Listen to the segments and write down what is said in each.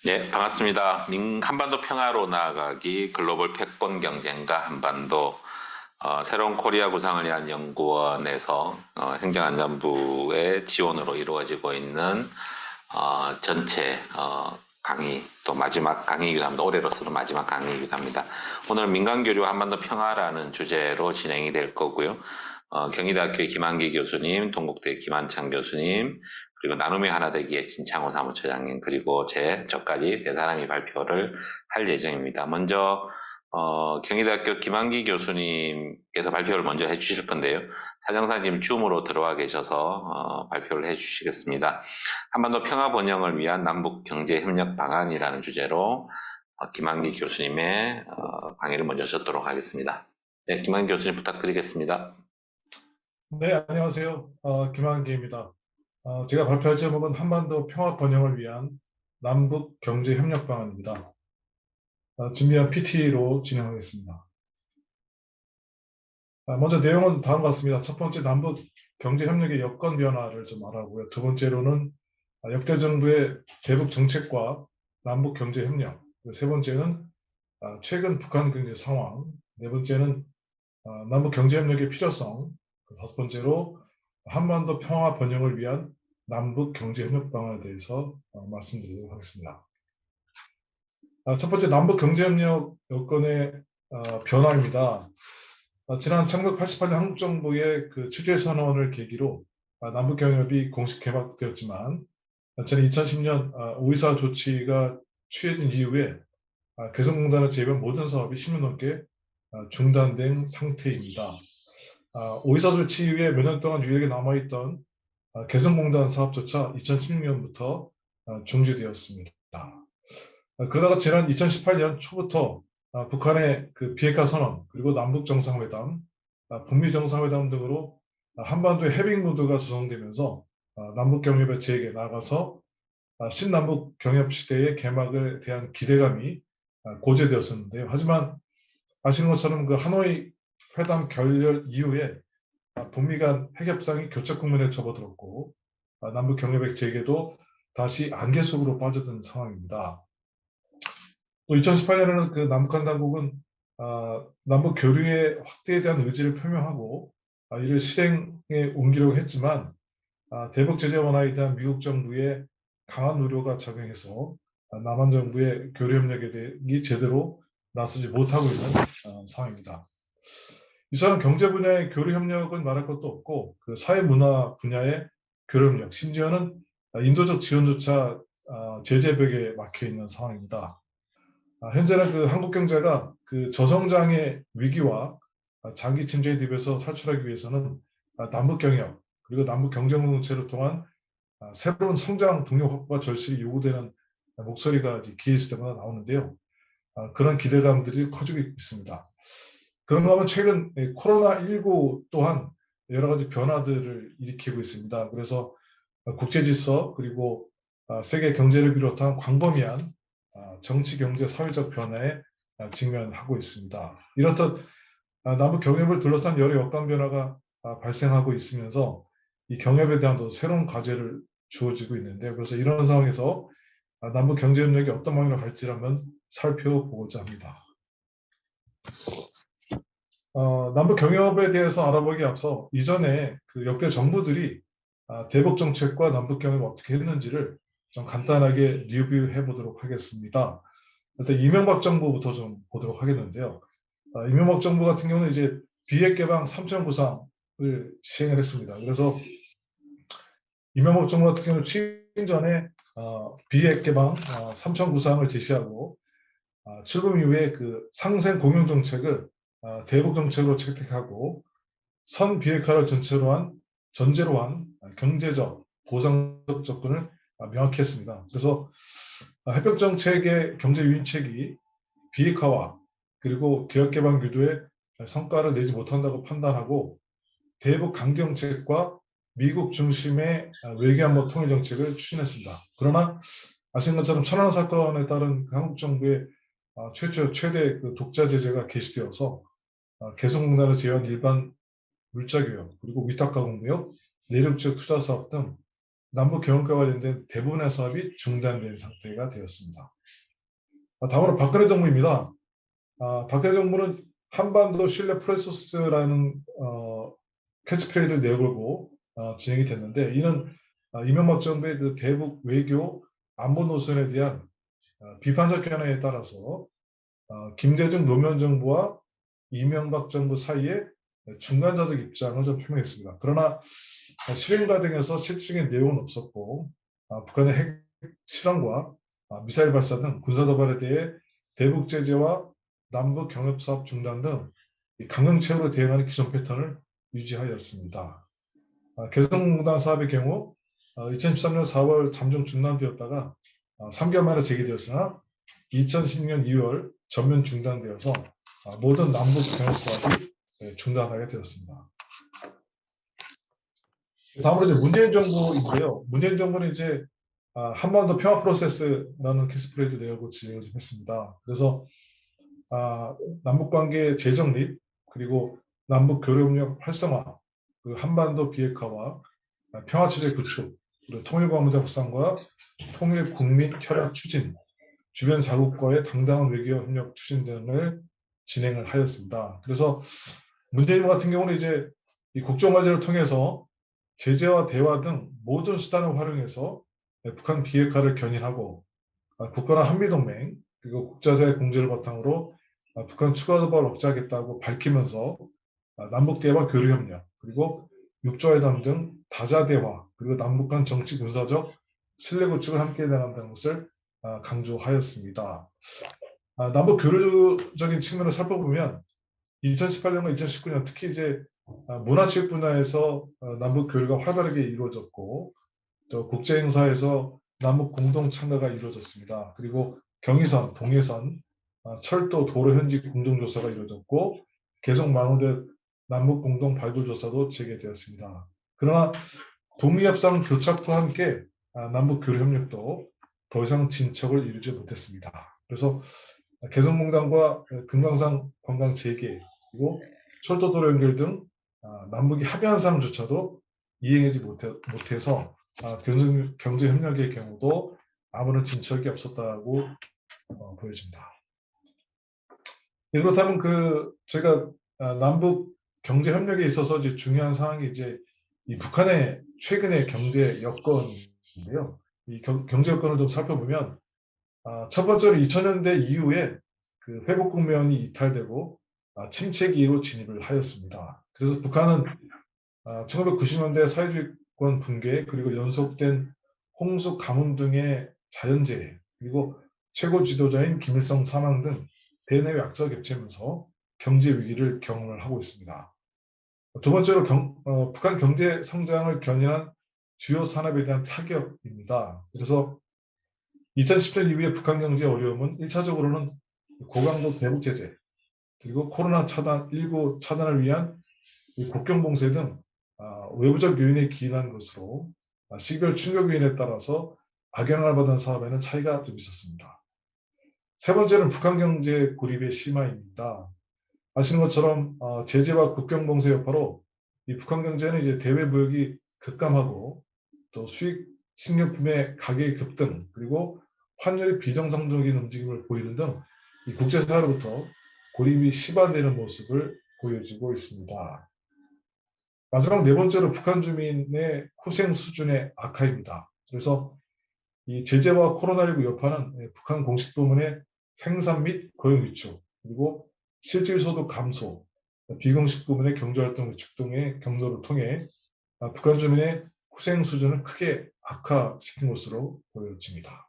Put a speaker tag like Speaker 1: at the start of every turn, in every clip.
Speaker 1: 네, 반갑습니다. 한반도 평화로 나아가기 글로벌 패권 경쟁과 한반도 새로운 코리아 구상을 위한 연구원에서 행정안전부의 지원으로 이루어지고 있는 전체 강의 또 마지막 강의이기도 합니다. 올해로서도 마지막 강의이기도 합니다. 오늘 민간교류 한반도 평화라는 주제로 진행이 될 거고요. 경희대학교의 김한기 교수님, 동국대 김한창 교수님, 그리고 나눔의 하나되기의 진창호 사무처장님, 그리고 저까지 네 사람이 발표를 할 예정입니다. 먼저 경희대학교 김한기 교수님께서 발표를 먼저 해주실 건데요. 사정사님 줌으로 들어와 계셔서 발표를 해주시겠습니다. 한반도 평화 번영을 위한 남북 경제 협력 방안이라는 주제로 김한기 교수님의 강의를 먼저 듣도록 하겠습니다. 네, 김한기 교수님 부탁드리겠습니다.
Speaker 2: 네, 안녕하세요. 김한기입니다. 제가 발표할 제목은 한반도 평화 번영을 위한 남북 경제 협력 방안입니다. 준비한 PT로 진행하겠습니다. 먼저 내용은 다음과 같습니다. 첫 번째, 남북 경제 협력의 여건 변화를 좀 알아보고요. 두 번째로는 역대 정부의 대북 정책과 남북 경제 협력. 세 번째는 최근 북한 경제 상황. 네 번째는 남북 경제 협력의 필요성. 다섯 번째로 한반도 평화 번영을 위한 남북 경제 협력 방안에 대해서 말씀드리도록 하겠습니다. 첫 번째, 남북 경제 협력 여건의 변화입니다. 지난 1988년 한국 정부의 그 취재 선언을 계기로 남북 경협이 공식 개막되었지만, 저는 2010년 5.24 조치가 취해진 이후에 개성공단을 제외한 모든 사업이 10년 넘게 중단된 상태입니다. 5.24 조치 이후에 몇 년 동안 유일하게 남아있던 개성공단 사업조차 2016년부터 중지되었습니다. 그러다가 지난 2018년 초부터 북한의 그 비핵화 선언, 그리고 남북 정상회담, 북미 정상회담 등으로 한반도의 해빙 무드가 조성되면서 남북 경협의 재개, 나아가서 신남북 경협 시대의 개막에 대한 기대감이 고조되었었는데요. 하지만 아시는 것처럼 그 하노이 회담 결렬 이후에 북미 간 핵협상이 교착 국면에 접어들었고, 남북 경협의 재개도 다시 안개 속으로 빠져든 상황입니다. 또 2018년에는 그 남북한 당국은 남북 교류의 확대에 대한 의지를 표명하고 이를 실행에 옮기려고 했지만, 대북 제재 완화에 대한 미국 정부의 강한 우려가 작용해서 남한 정부의 교류 협력에 대해 제대로 나서지 못하고 있는 상황입니다. 이처럼 경제 분야의 교류 협력은 말할 것도 없고, 그 사회 문화 분야의 교류 협력, 심지어는 인도적 지원조차 제재벽에 막혀 있는 상황입니다. 현재는 그 한국 경제가 그 저성장의 위기와 장기 침체의 늪에서 탈출하기 위해서는 남북 경협, 그리고 남북 경제 공동체를 통한 새로운 성장 동력 확보가 절실히 요구되는 목소리가 기회 있을 때마다 나오는데요. 그런 기대감들이 커지고 있습니다. 그런가 하면 최근 코로나19 또한 여러 가지 변화들을 일으키고 있습니다. 그래서 국제 질서, 그리고 세계 경제를 비롯한 광범위한 정치, 경제, 사회적 변화에 직면하고 있습니다. 이렇듯 남북 경협을 둘러싼 여러 여건 변화가 발생하고 있으면서 이 경협에 대한 또 새로운 과제를 주어지고 있는데, 그래서 이런 상황에서 남북 경제 협력이 어떤 방향으로 갈지를 한번 살펴보고자 합니다. 남북 경협에 대해서 알아보기 앞서 이전에 그 역대 정부들이 대북 정책과 남북 경협을 어떻게 했는지를 좀 간단하게 리뷰해 보도록 하겠습니다. 일단 이명박 정부부터 좀 보도록 하겠는데요. 이명박 정부 같은 경우는 이제 비핵 개방 3천 구상을 시행을 했습니다. 그래서 이명박 정부 같은 경우는 취임 전에 비핵 개방 3천 구상을 제시하고, 출범 이후에 그 상생 공영 정책을 대북 정책으로 채택하고, 선 비핵화를 전제로 한 경제적, 보상적 접근을 명확히 했습니다. 그래서 해병 정책의 경제 유인책이 비핵화와 그리고 개혁개방 유도에 성과를 내지 못한다고 판단하고, 대북 강경책과 미국 중심의 외교안보 통일 정책을 추진했습니다. 그러나 아시는 것처럼 천안 사건에 따른 한국 정부의 최대 그 독자 제재가 개시되어서 개성공단을 제외한 일반 물자교역, 그리고 위탁가공무역, 내륙지역 투자사업 등 남북 경협과 관련된 대부분의 사업이 중단된 상태가 되었습니다. 다음으로 박근혜 정부입니다. 박근혜 정부는 한반도 신뢰 프로세스라는 캐치프레이즈를 내걸고 진행이 됐는데, 이는 이명박 정부의 그 대북 외교 안보 노선에 대한 비판적 견해에 따라서 김대중 노무현 정부와 이명박 정부 사이에 중간자적 입장을 좀 표명했습니다. 그러나 실행 과정에서 실질적인 내용은 없었고, 북한의 핵 실험과 미사일 발사 등 군사 도발에 대해 대북 제재와 남북 경협 사업 중단 등 강경책으로 대응하는 기존 패턴을 유지하였습니다. 개성공단 사업의 경우 2013년 4월 잠정 중단되었다가 3개월 만에 재개되었으나 2016년 2월 전면 중단되어서 모든 남북 경협 사업이 중단하게 되었습니다. 다음으로 이제 문재인 정부인데요. 문재인 정부는 이제 한반도 평화 프로세스라는 캐치프레이즈 내고 진행을 좀 했습니다. 그래서 남북 관계 재정립, 그리고 남북 교류협력 활성화, 그 한반도 비핵화와 평화 체제 구축, 그리고 통일 과무자 확산과 통일 국민 협약 추진, 주변 자국과의 당당한 외교 협력 추진 등을 진행을 하였습니다. 그래서 문재인 같은 경우는 이제 이 국정과제를 통해서 제재와 대화 등 모든 수단을 활용해서 북한 비핵화를 견인하고 국가나 한미동맹 그리고 국제사회 공조를 바탕으로 북한 추가 도발을 억제하겠다고 밝히면서 남북 대화 교류 협력 그리고 육조회담 등 다자 대화 그리고 남북 간 정치 군사적 신뢰 구축을 함께 나간다는 것을 강조하였습니다. 남북 교류적인 측면을 살펴보면 2018년과 2019년 특히 이제 문화체육 분야에서 남북 교류가 활발하게 이루어졌고, 또 국제 행사에서 남북 공동 참가가 이루어졌습니다. 그리고 경의선, 동해선, 철도, 도로 현지 공동 조사가 이루어졌고, 계속 마무리된 남북 공동 발굴 조사도 재개되었습니다. 그러나 북미협상 교착과 함께 남북 교류 협력도 더 이상 진척을 이루지 못했습니다. 그래서 개성공단과 금강산 관광 재개 그리고 철도도로 연결 등 남북이 합의한 사항조차도 이행하지 못해서 경제 협력의 경우도 아무런 진척이 없었다고 보여집니다. 그렇다면 제가 남북 경제 협력에 있어서 이제 중요한 사항이 이제 이 북한의 최근의 경제 여건인데요. 이 경제 여건을 좀 살펴보면 첫 번째로 2000년대 이후에 그 회복 국면이 이탈되고 침체기로 진입을 하였습니다. 그래서 북한은 1990년대 사회주의권 붕괴 그리고 연속된 홍수 가뭄 등의 자연재해 그리고 최고 지도자인 김일성 사망 등 대내외 악재가 겹치면서 경제 위기를 경험을 하고 있습니다. 두 번째로 북한 경제 성장을 견인한 주요 산업에 대한 타격입니다. 그래서 2010년 이후에 북한 경제 어려움은 1차적으로는 고강도 대북 제재 그리고 코로나19 차단을 위한 국경 봉쇄 등 외부적 요인에 기인한 것으로 식별 충격 요인에 따라서 악영향을 받은 사업에는 차이가 좀 있었습니다. 세 번째는 북한 경제 고립의 심화입니다. 아시는 것처럼 제재와 국경 봉쇄 여파로 이 북한 경제는 이제 대외 무역이 급감하고 또 수입 식료품의 가격이 급등 그리고 환율이 비정상적인 움직임을 보이는 등 이 국제사회로부터 고립이 심화되는 모습을 보여주고 있습니다. 마지막 네 번째로 북한 주민의 후생 수준의 악화입니다. 그래서 이 제재와 코로나19 여파는 북한 공식 부문의 생산 및 고용 위축 그리고 실질 소득 감소, 비공식 부문의 경제활동 위축 등의 경로를 통해 북한 주민의 후생 수준을 크게 악화시킨 것으로 보여집니다.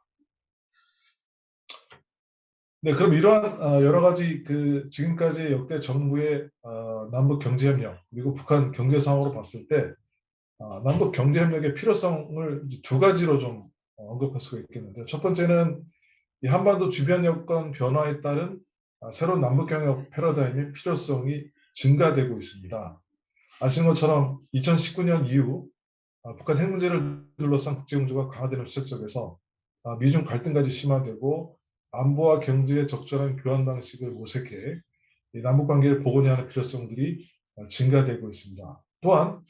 Speaker 2: 네, 그럼 이러한 여러 가지 지금까지 역대 정부의 남북 경제협력 그리고 북한 경제 상황으로 봤을 때 남북 경제협력의 필요성을 두 가지로 좀 언급할 수가 있겠는데, 첫 번째는 이 한반도 주변 여건 변화에 따른 새로운 남북 경협 패러다임의 필요성이 증가되고 있습니다. 아시는 것처럼 2019년 이후 북한 핵 문제를 둘러싼 국제 공조가 강화되는 시점 속에서 미중 갈등까지 심화되고 안보와 경제의 적절한 교환 방식을 모색해 남북 관계를 복원해야 하는 필요성들이 증가되고 있습니다. 또한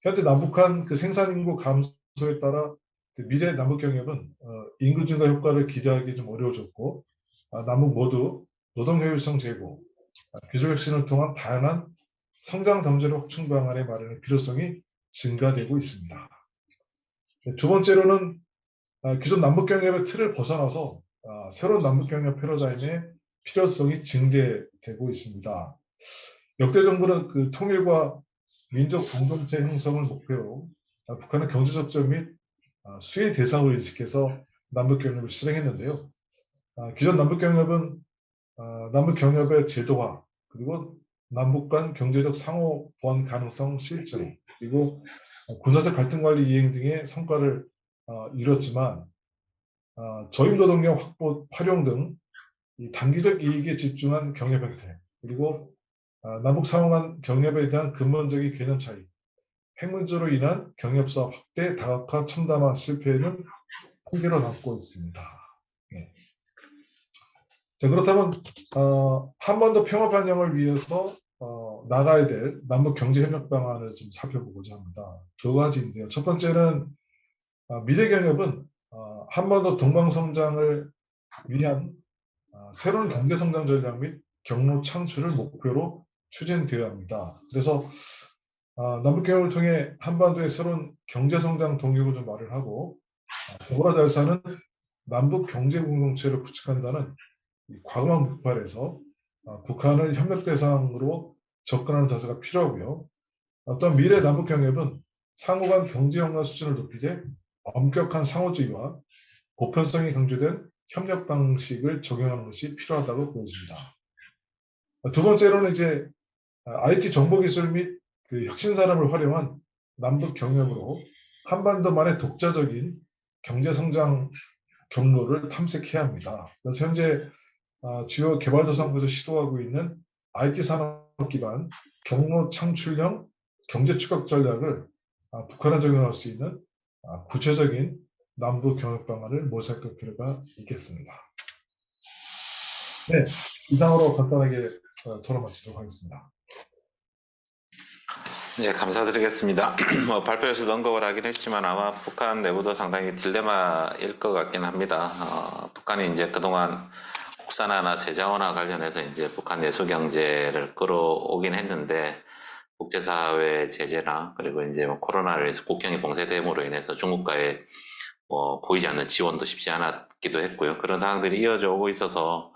Speaker 2: 현재 남북한 생산 인구 감소 감소에 따라 미래 남북 경협은 인구 증가 효과를 기대하기 좀 어려워졌고, 남북 모두 노동 효율성 제고, 기술 혁신을 통한 다양한 성장 잠재력 확충 방안의 마련의 필요성이 증가되고 있습니다. 두 번째로는 기존 남북 경협의 틀을 벗어나서 새로운 남북 경협 패러다임의 필요성이 증대되고 있습니다. 역대 정부는 그 통일과 민족 공동체 형성을 목표로 북한의 경제적적 및 수혜 대상으로 인식해서 남북 경협을 실행했는데요. 기존 남북 경협은 남북 경협의 제도화, 그리고 남북 간 경제적 상호 보완 가능성 실증, 그리고 군사적 갈등 관리 이행 등의 성과를 이뤘지만, 저임 노동력 확보 활용 등 이 단기적 이익에 집중한 경협 형태, 그리고 남북 상호 간 경협에 대한 근본적인 개념 차이, 핵 문제로 인한 경협 사업 확대 다각화 첨단화 실패는 한계로 남고 있습니다. 네. 자, 그렇다면 한반도 평화 반영을 위해서 나가야 될 남북 경제 협력 방안을 좀 살펴보고자 합니다. 두 가지인데요. 첫 번째는 미래 경협은 한반도 동방 성장을 위한 새로운 경제 성장 전략 및 경로 창출을 목표로 추진되어야 합니다. 그래서 남북 경협을 통해 한반도의 새로운 경제 성장 동력을 좀 마련하고, 더불어 잘 사는 남북 경제 공동체를 구축한다는 과감한 북발에서 북한을 협력 대상으로 접근하는 자세가 필요하고요. 어떤 미래 남북 경협은 상호 간 경제 역량 수준을 높이되 엄격한 상호주의와 보편성이 강조된 협력 방식을 적용하는 것이 필요하다고 보여집니다. 두 번째로는 이제 IT 정보기술 및 그 혁신 산업을 활용한 남북 경협으로 한반도만의 독자적인 경제 성장 경로를 탐색해야 합니다. 그래서 현재 주요 개발도상국에서 시도하고 있는 IT 산업 기반 경로 창출형 경제 추격 전략을 북한에 적용할 수 있는 구체적인 남북 경협 방안을 모색할 필요가 있겠습니다. 네, 이상으로 간단하게 토론 마치도록 하겠습니다.
Speaker 1: 네, 감사드리겠습니다. 발표에서도 언급을 하긴 했지만 아마 북한 내부도 상당히 딜레마일 것 같긴 합니다. 북한이 이제 그동안 국산화나 재자원화 관련해서 이제 북한 내수 경제를 끌어오긴 했는데, 국제사회 제재나 그리고 이제 코로나로 인해서 국경이 봉쇄됨으로 인해서 중국과의 보이지 않는 지원도 쉽지 않았기도 했고요. 그런 상황들이 이어져 오고 있어서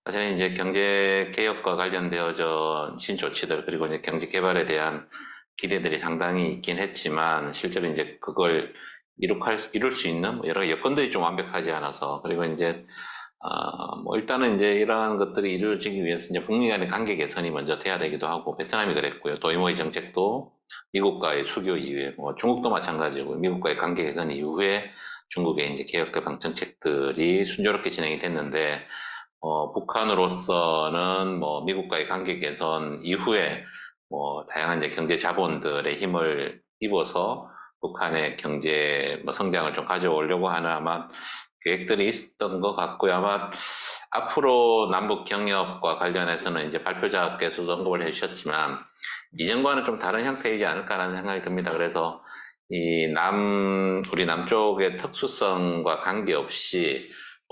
Speaker 1: 사실은 이제 경제 개혁과 관련되어진 조치들, 그리고 이제 경제 개발에 대한 기대들이 상당히 있긴 했지만, 실제로 이제 그걸 이룰 수 있는 여러 여건들이 좀 완벽하지 않아서, 그리고 이제 일단은 이제 이러한 것들이 이루어지기 위해서 이제 북미 간의 관계 개선이 먼저 돼야 되기도 하고, 베트남이 그랬고요. 도이모의 정책도 미국과의 수교 이후에, 중국도 마찬가지고, 미국과의 관계 개선 이후에 중국의 이제 개혁 개방 정책들이 순조롭게 진행이 됐는데, 북한으로서는 미국과의 관계 개선 이후에 다양한 이제 경제 자본들의 힘을 입어서 북한의 경제 성장을 좀 가져오려고 하는 아마 계획들이 있었던 것 같고요. 아마 앞으로 남북 경협과 관련해서는 이제 발표자께서도 언급을 해주셨지만, 이전과는 좀 다른 형태이지 않을까라는 생각이 듭니다. 그래서 우리 남쪽의 특수성과 관계없이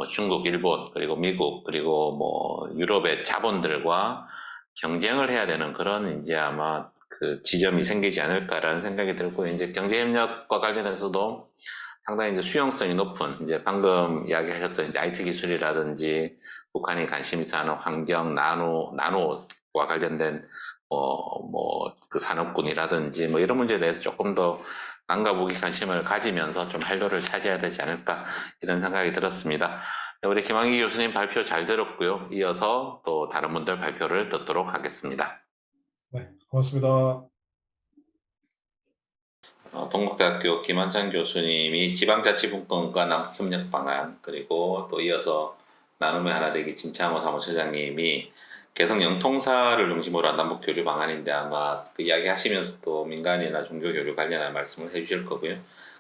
Speaker 1: 중국, 일본, 그리고 미국, 그리고 유럽의 자본들과 경쟁을 해야 되는 그런 이제 아마 그 지점이 생기지 않을까라는 생각이 들고, 이제 경제협력과 관련해서도 상당히 이제 수용성이 높은, 이제 방금 이야기하셨던 이제 IT 기술이라든지 북한이 관심 있어 하는 환경, 나노와 관련된 그 산업군이라든지 이런 문제에 대해서 조금 더 남과 북이 관심을 가지면서 좀 활로를 찾아야 되지 않을까, 이런 생각이 들었습니다. 우리 김한기 교수님 발표 잘 들었고요. 이어서 또 다른 분들 발표를 듣도록 하겠습니다.
Speaker 2: 네, 고맙습니다.
Speaker 1: 동국대학교 김한찬 교수님이 지방자치분권과 남북협력 방안, 그리고 또 이어서 나눔의 하나 되기 진창호 사무처장님이 개성 영통사를 중심으로 한 남북교류 방안인데, 아마 그 이야기 하시면서 또 민간이나 종교교류 관련한 말씀을 해주실 거고요.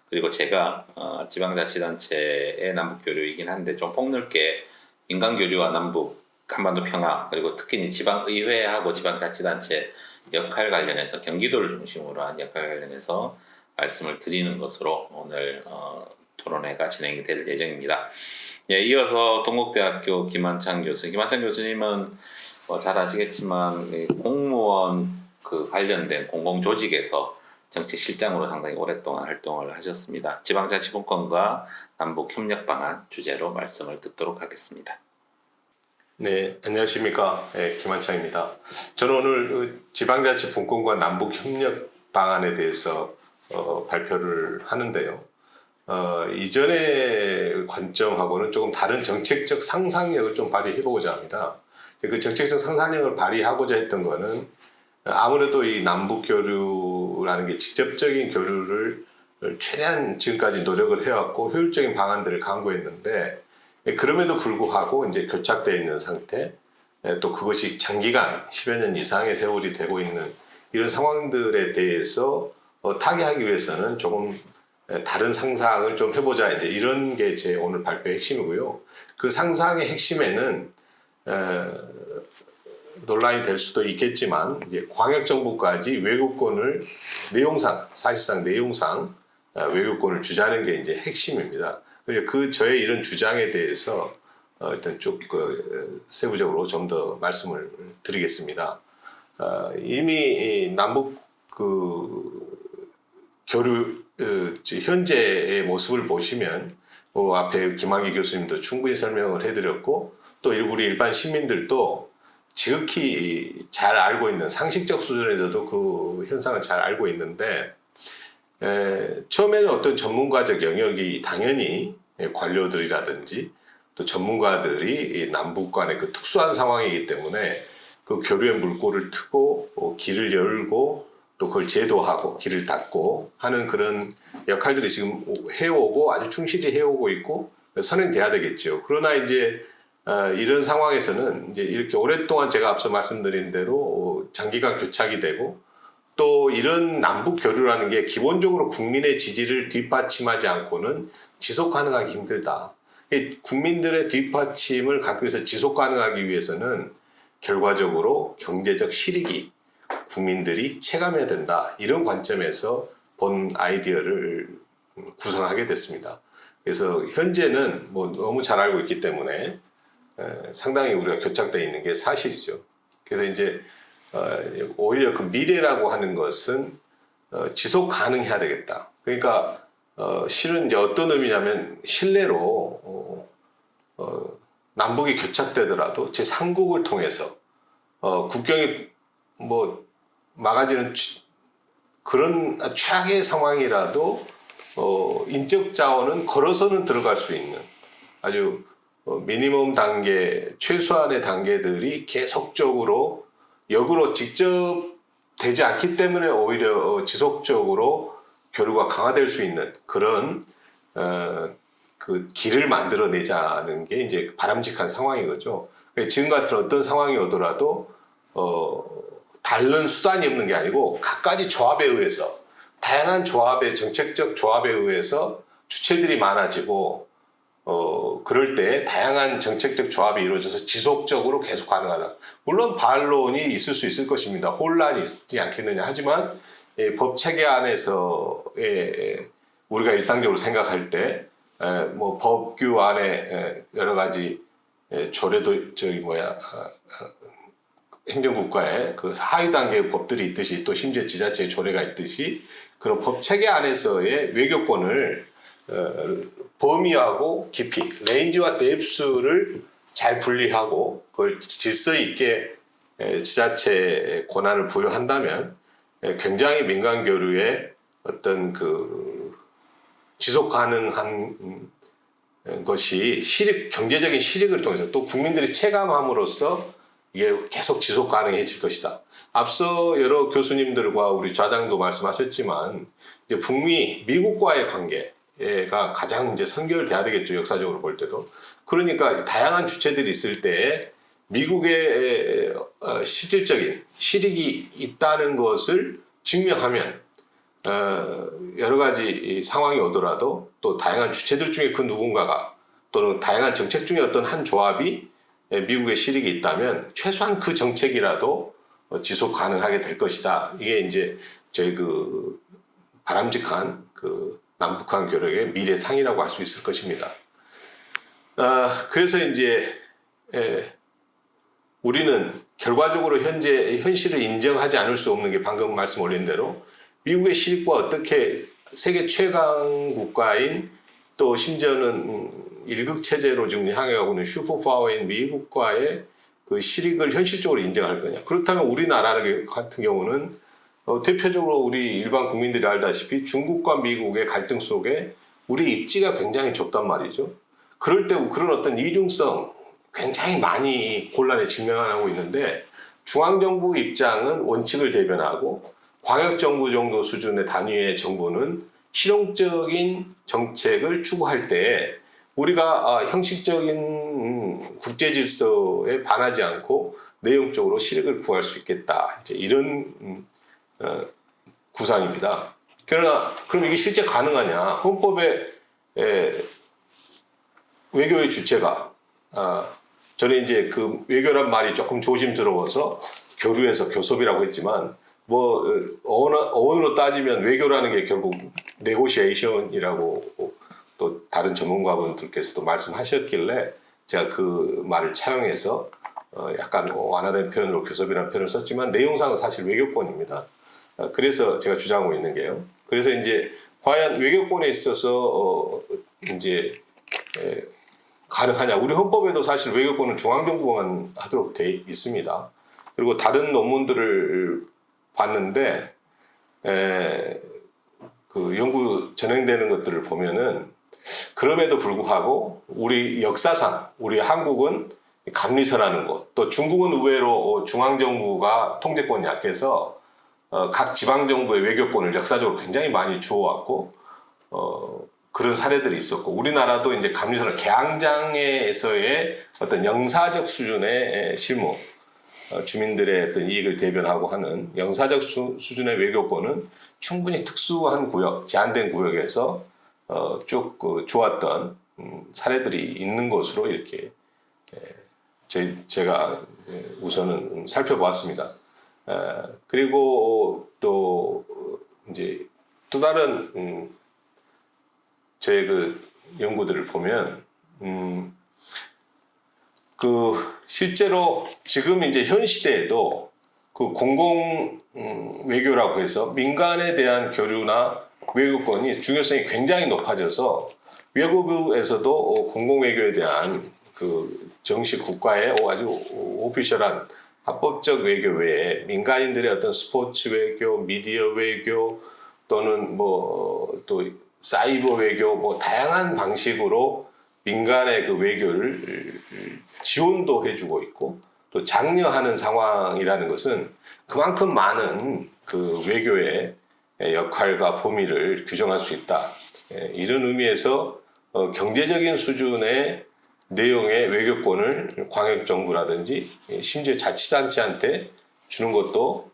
Speaker 1: 그리고 제가 지방자치단체의 남북교류이긴 한데 좀 폭넓게 민간교류와 남북 한반도 평화, 그리고 특히 지방의회하고 지방자치단체 역할 관련해서 경기도를 중심으로 한 역할 관련해서 말씀을 드리는 것으로 오늘 토론회가 진행이 될 예정입니다. 예, 이어서 동국대학교 김한창 교수님은 잘 아시겠지만 공무원 관련된 공공조직에서 정책실장으로 상당히 오랫동안 활동을 하셨습니다. 지방자치분권과 남북협력 방안 주제로 말씀을 듣도록 하겠습니다.
Speaker 3: 네, 안녕하십니까. 네, 김한창입니다. 저는 오늘 지방자치분권과 남북협력 방안에 대해서 발표를 하는데요. 이전의 관점하고는 조금 다른 정책적 상상력을 좀 발휘해보고자 합니다. 그 정책적 상상력을 발휘하고자 했던 거는 아무래도 이 남북교류라는 게 직접적인 교류를 최대한 지금까지 노력을 해왔고 효율적인 방안들을 강구했는데 그럼에도 불구하고 이제 교착되어 있는 상태, 또 그것이 장기간 10여 년 이상의 세월이 되고 있는 이런 상황들에 대해서 타개하기 위해서는 조금 다른 상상을 좀 해보자, 이제 이런 게 제 오늘 발표의 핵심이고요. 그 상상의 핵심에는 논란이 될 수도 있겠지만 이제 광역정부까지 외교권을 사실상 내용상 외교권을 주자는 게 이제 핵심입니다. 그리고 저의 이런 주장에 대해서 일단 쭉 세부적으로 좀 더 말씀을 드리겠습니다. 이미 남북 교류 현재의 모습을 보시면 앞에 김한기 교수님도 충분히 설명을 해드렸고 또 우리 일반 시민들도 지극히 잘 알고 있는 상식적 수준에서도 그 현상을 잘 알고 있는데 처음에는 어떤 전문가적 영역이 당연히 관료들이라든지 또 전문가들이 남북 간의 그 특수한 상황이기 때문에 그 교류의 물꼬를 트고 길을 열고 또 그걸 제도하고 길을 닫고 하는 그런 역할들이 지금 해오고 아주 충실히 해오고 있고 선행돼야 되겠죠. 그러나 이제 이런 상황에서는 이제 이렇게 오랫동안 제가 앞서 말씀드린 대로 장기간 교착이 되고 또 이런 남북 교류라는 게 기본적으로 국민의 지지를 뒷받침하지 않고는 지속 가능하기 힘들다. 국민들의 뒷받침을 갖기 위해서 지속 가능하기 위해서는 결과적으로 경제적 실익이 국민들이 체감해야 된다. 이런 관점에서 본 아이디어를 구성하게 됐습니다. 그래서 현재는 너무 잘 알고 있기 때문에 상당히 우리가 교착되어 있는 게 사실이죠. 그래서 이제 오히려 그 미래라고 하는 것은 지속 가능해야 되겠다. 그러니까 실은 이제 어떤 의미냐면 실내로 남북이 교착되더라도 제3국을 통해서 국경이 막아지는 그런 최악의 상황이라도 인적 자원은 걸어서는 들어갈 수 있는 아주 미니멈 단계, 최소한의 단계들이 계속적으로 역으로 직접 되지 않기 때문에 오히려 지속적으로 교류가 강화될 수 있는 그런 그 길을 만들어내자는 게 이제 바람직한 상황인 거죠. 지금 같은 어떤 상황이 오더라도 다른 수단이 없는 게 아니고 각가지 조합에 의해서 다양한 조합의 정책적 조합에 의해서 주체들이 많아지고 그럴 때 다양한 정책적 조합이 이루어져서 지속적으로 계속 가능하다. 물론 반론이 있을 수 있을 것입니다. 혼란이 있지 않겠느냐. 하지만 법 체계 안에서의 우리가 일상적으로 생각할 때 법규 안에 여러 가지 조례도 행정국가의 그 하위 단계의 법들이 있듯이 또 심지어 지자체의 조례가 있듯이 그런 법 체계 안에서의 외교권을 범위하고 깊이, 레인지와 뎁스를 잘 분리하고 그걸 질서 있게 지자체에 권한을 부여한다면 굉장히 민간 교류의 어떤 그 지속 가능한 것이 경제적인 실익을 통해서 또 국민들이 체감함으로써 이게 계속 지속 가능해질 것이다. 앞서 여러 교수님들과 우리 좌장도 말씀하셨지만 이제 북미, 미국과의 관계가 가장 이제 선결돼야 되겠죠. 역사적으로 볼 때도. 그러니까 다양한 주체들이 있을 때 미국의 실질적인 실익이 있다는 것을 증명하면 여러 가지 상황이 오더라도 또 다양한 주체들 중에 그 누군가가 또는 다양한 정책 중에 어떤 한 조합이 미국의 실익이 있다면 최소한 그 정책이라도 지속 가능하게 될 것이다. 이게 이제 저희 그 바람직한 그 남북한 교역의 미래상이라고 할 수 있을 것입니다. 그래서 이제 우리는 결과적으로 현재 현실을 인정하지 않을 수 없는 게 방금 말씀 올린 대로 미국의 실익과 어떻게 세계 최강 국가인 또 심지어는 일극 체제로 지금 향해가고 있는 슈퍼파워인 미국과의 그 실익을 현실적으로 인정할 거냐. 그렇다면 우리나라 같은 경우는 대표적으로 우리 일반 국민들이 알다시피 중국과 미국의 갈등 속에 우리 입지가 굉장히 좁단 말이죠. 그럴 때 그런 어떤 이중성 굉장히 많이 곤란에 직면하고 있는데 중앙정부 입장은 원칙을 대변하고 광역정부 정도 수준의 단위의 정부는 실용적인 정책을 추구할 때 우리가 형식적인 국제 질서에 반하지 않고 내용적으로 실익을 구할 수 있겠다. 이제 이런 구상입니다. 그러나 그럼 이게 실제 가능하냐? 헌법에 외교의 주체가 저는 이제 그 외교란 말이 조금 조심스러워서 교류에서 교섭이라고 했지만 뭐 어원으로 따지면 외교라는 게 결국 네고시에이션이라고 또 다른 전문가분들께서도 말씀하셨길래 제가 그 말을 차용해서 약간 완화된 표현으로 교섭이라는 표현을 썼지만 내용상은 사실 외교권입니다. 그래서 제가 주장하고 있는 게요. 그래서 이제 과연 외교권에 있어서 이제 가능하냐? 우리 헌법에도 사실 외교권은 중앙정부만 하도록 돼 있습니다. 그리고 다른 논문들을 봤는데 그 연구 진행되는 것들을 보면은 그럼에도 불구하고 우리 역사상 우리 한국은 감리서라는 곳, 또 중국은 의외로 중앙정부가 통제권이 약해서 각 지방정부의 외교권을 역사적으로 굉장히 많이 주어왔고 그런 사례들이 있었고 우리나라도 이제 감리서는 개항장에서의 어떤 영사적 수준의 실무 주민들의 어떤 이익을 대변하고 하는 영사적 수준의 외교권은 충분히 특수한 구역, 제한된 구역에서 쭉 좋았던 사례들이 있는 것으로 이렇게 제가 우선은 살펴보았습니다. 그리고 또 이제 또 다른 저의 그 연구들을 보면 그 실제로 지금 이제 현 시대에도 그 공공 외교라고 해서 민간에 대한 교류나 외교권이 중요성이 굉장히 높아져서 외교부에서도 공공 외교에 대한 그 정식 국가의 아주 오피셜한 합법적 외교 외에 민간인들의 어떤 스포츠 외교, 미디어 외교 또는 뭐 또 사이버 외교 뭐 다양한 방식으로 민간의 그 외교를 지원도 해주고 있고 또 장려하는 상황이라는 것은 그만큼 많은 그 외교의 역할과 범위를 규정할 수 있다. 이런 의미에서 경제적인 수준의 내용의 외교권을 광역정부라든지 심지어 자치단체한테 주는 것도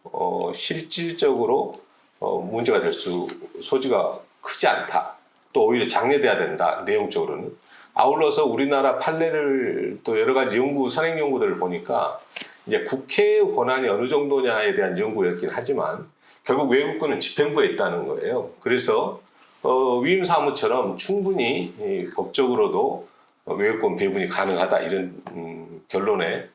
Speaker 3: 실질적으로 문제가 될 소지가 크지 않다. 또 오히려 장려돼야 된다. 내용적으로는. 아울러서 우리나라 판례를 또 여러 가지 선행 연구들을 보니까 이제 국회의 권한이 어느 정도냐에 대한 연구였긴 하지만 결국 외교권은 집행부에 있다는 거예요. 그래서 위임 사무처럼 충분히 법적으로도 외교권 배분이 가능하다 이런 결론에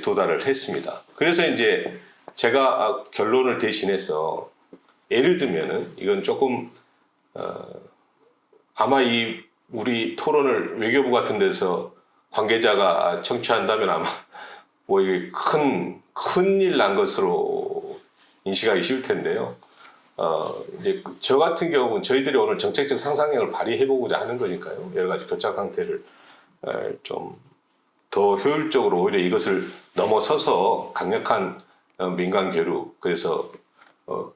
Speaker 3: 도달을 했습니다. 그래서 이제 제가 결론을 대신해서 예를 들면은 이건 조금 아마 우리 토론을 외교부 같은 데서 관계자가 청취한다면 아마 뭐 이게 큰일 난 것으로 인식하기 쉬울 텐데요. 이제 저 같은 경우는 저희들이 오늘 정책적 상상력을 발휘해보고자 하는 거니까요. 여러 가지 교착 상태를 좀 더 효율적으로 오히려 이것을 넘어서서 강력한 민간 교류, 그래서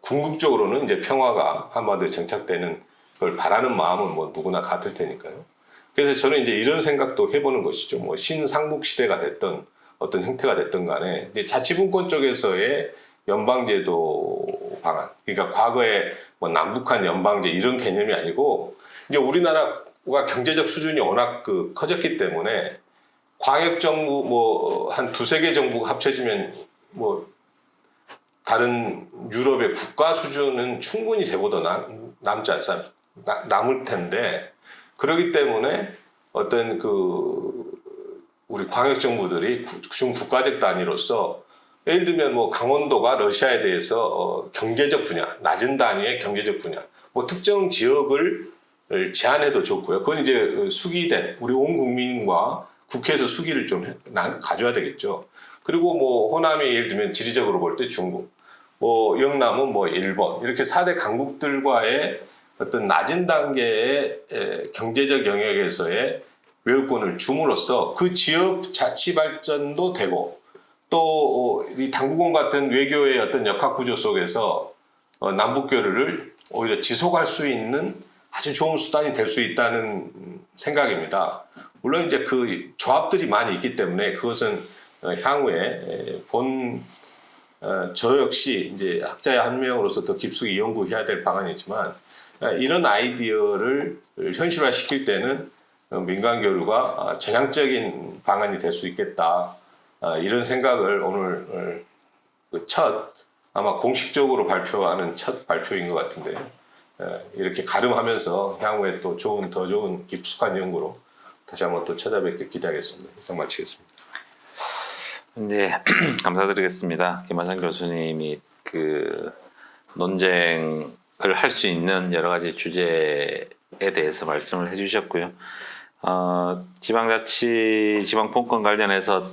Speaker 3: 궁극적으로는 이제 평화가 한반도에 정착되는 걸 바라는 마음은 뭐 누구나 같을 테니까요. 그래서 저는 이제 이런 생각도 해보는 것이죠. 뭐 신삼국 시대가 됐던 어떤 형태가 됐든 간에 이제 자치분권 쪽에서의 연방제도 방안, 그러니까 과거에 뭐 남북한 연방제 이런 개념이 아니고 이제 우리나라가 경제적 수준이 워낙 커졌기 때문에 광역정부 뭐 한 두세 개 정부가 합쳐지면 뭐 다른 유럽의 국가 수준은 충분히 되보다 남을 텐데, 그렇기 때문에 어떤 우리 광역 정부들이 중국가적 단위로서 예를 들면 뭐 강원도가 러시아에 대해서 경제적 분야, 낮은 단위의 경제적 분야, 뭐 특정 지역을 제한해도 좋고요. 그건 이제 수기된 우리 온 국민과 국회에서 수기를 좀 가져야 되겠죠. 그리고 뭐 호남이 예를 들면 지리적으로 볼 때 중국, 뭐 영남은 뭐 일본, 이렇게 4대 강국들과의 어떤 낮은 단계의 경제적 영역에서의 외교권을 줌으로써 그 지역 자치 발전도 되고, 또 이 당국원 같은 외교의 어떤 역학 구조 속에서 남북 교류를 오히려 지속할 수 있는 아주 좋은 수단이 될 수 있다는 생각입니다. 물론 이제 그 조합들이 많이 있기 때문에 그것은 향후에 저 역시 이제 학자의 한 명으로서 더 깊숙이 연구해야 될 방안이지만, 이런 아이디어를 현실화시킬 때는 민간 교류가 전향적인 방안이 될 수 있겠다. 이런 생각을 오늘 아마 공식적으로 발표하는 첫 발표인 것 같은데요. 이렇게 가름하면서 향후에 또 더 좋은 깊숙한 연구로 다시 한번 또 찾아뵙길 기대하겠습니다. 이상 마치겠습니다.
Speaker 1: 네, 감사드리겠습니다. 김환상 교수님이 그 논쟁을 할 수 있는 여러 가지 주제에 대해서 말씀을 해주셨고요. 지방자치, 지방분권 관련해서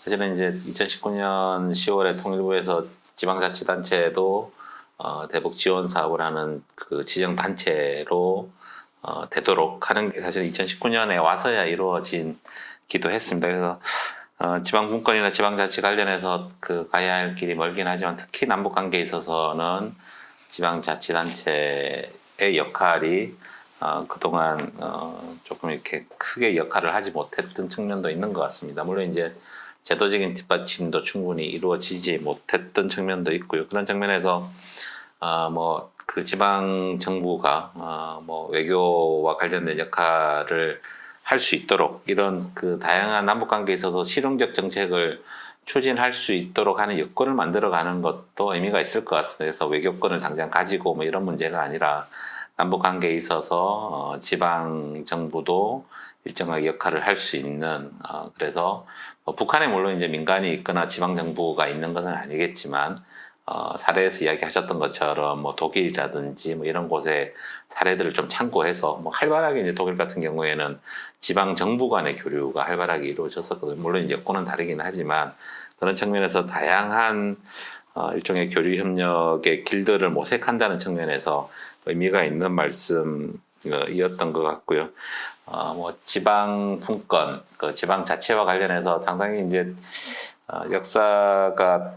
Speaker 1: 사실은 이제 2019년 10월에 통일부에서 지방자치단체도 대북 지원 사업을 하는 그 지정 단체로 되도록 하는 게 사실 2019년에 와서야 이루어지기도 했습니다. 그래서 지방분권이나 지방자치 관련해서 그 가야 할 길이 멀긴 하지만 특히 남북 관계에 있어서는 지방자치단체의 역할이 그동안 조금 이렇게 크게 역할을 하지 못했던 측면도 있는 것 같습니다. 물론 이제 제도적인 뒷받침도 충분히 이루어지지 못했던 측면도 있고요. 그런 측면에서 뭐 그 지방 정부가 뭐 외교와 관련된 역할을 할 수 있도록 이런 그 다양한 남북 관계에 있어서 실용적 정책을 추진할 수 있도록 하는 여건을 만들어가는 것도 의미가 있을 것 같습니다. 그래서 외교권을 당장 가지고 뭐 이런 문제가 아니라 남북 관계에 있어서 지방 정부도 일정하게 역할을 할 수 있는 그래서 뭐 북한에 물론 이제 민간이 있거나 지방 정부가 있는 것은 아니겠지만 사례에서 이야기하셨던 것처럼 뭐 독일이라든지 뭐 이런 곳의 사례들을 좀 참고해서 뭐 활발하게 이제 독일 같은 경우에는 지방 정부 간의 교류가 활발하게 이루어졌었거든요. 물론 여건은 다르긴 하지만 그런 측면에서 다양한 일종의 교류 협력의 길들을 모색한다는 측면에서 의미가 있는 말씀이었던 것 같고요. 뭐 지방 분권, 그 지방 자체와 관련해서 상당히 이제 역사가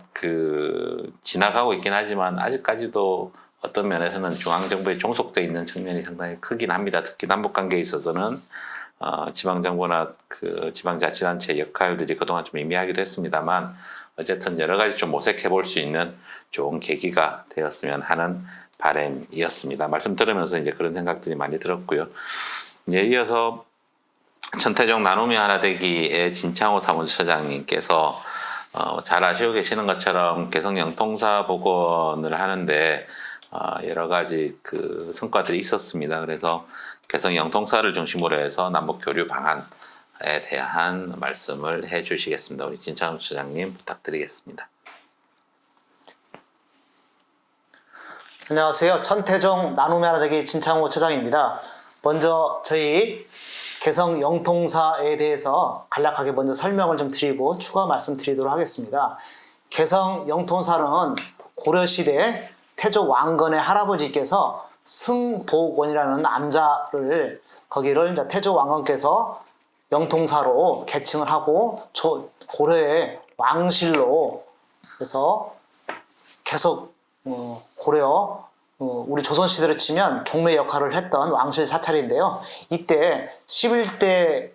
Speaker 1: 지나가고 있긴 하지만 아직까지도 어떤 면에서는 중앙정부에 종속되어 있는 측면이 상당히 크긴 합니다. 특히 남북관계에 있어서는 지방정부나 그 지방자치단체의 역할들이 그동안 좀 미미하기도 했습니다만 어쨌든 여러 가지 좀 모색해 볼 수 있는 좋은 계기가 되었으면 하는 바람이었습니다. 말씀 들으면서 이제 그런 생각들이 많이 들었고요. 이제 이어서 천태종 나눔이 하나 되기의 진창호 사무처장님께서 잘 아시고 계시는 것처럼 개성 영통사 복원을 하는데 여러 가지 그 성과들이 있었습니다. 그래서 개성 영통사를 중심으로 해서 남북 교류 방안에 대한 말씀을 해주시겠습니다. 우리 진창호 처장님 부탁드리겠습니다.
Speaker 4: 안녕하세요. 천태종 나눔이 하나 되기 진창호 처장입니다. 먼저 저희 개성 영통사에 대해서 간략하게 먼저 설명을 좀 드리고 추가 말씀드리도록 하겠습니다. 개성 영통사는 고려시대 태조 왕건의 할아버지께서 승복원이라는 남자를 거기를 이제 태조 왕건께서 영통사로 개칭을 하고 고려의 왕실로 해서 계속 고려 우리 조선시대로 치면 종묘 역할을 했던 왕실 사찰인데요. 이때 11대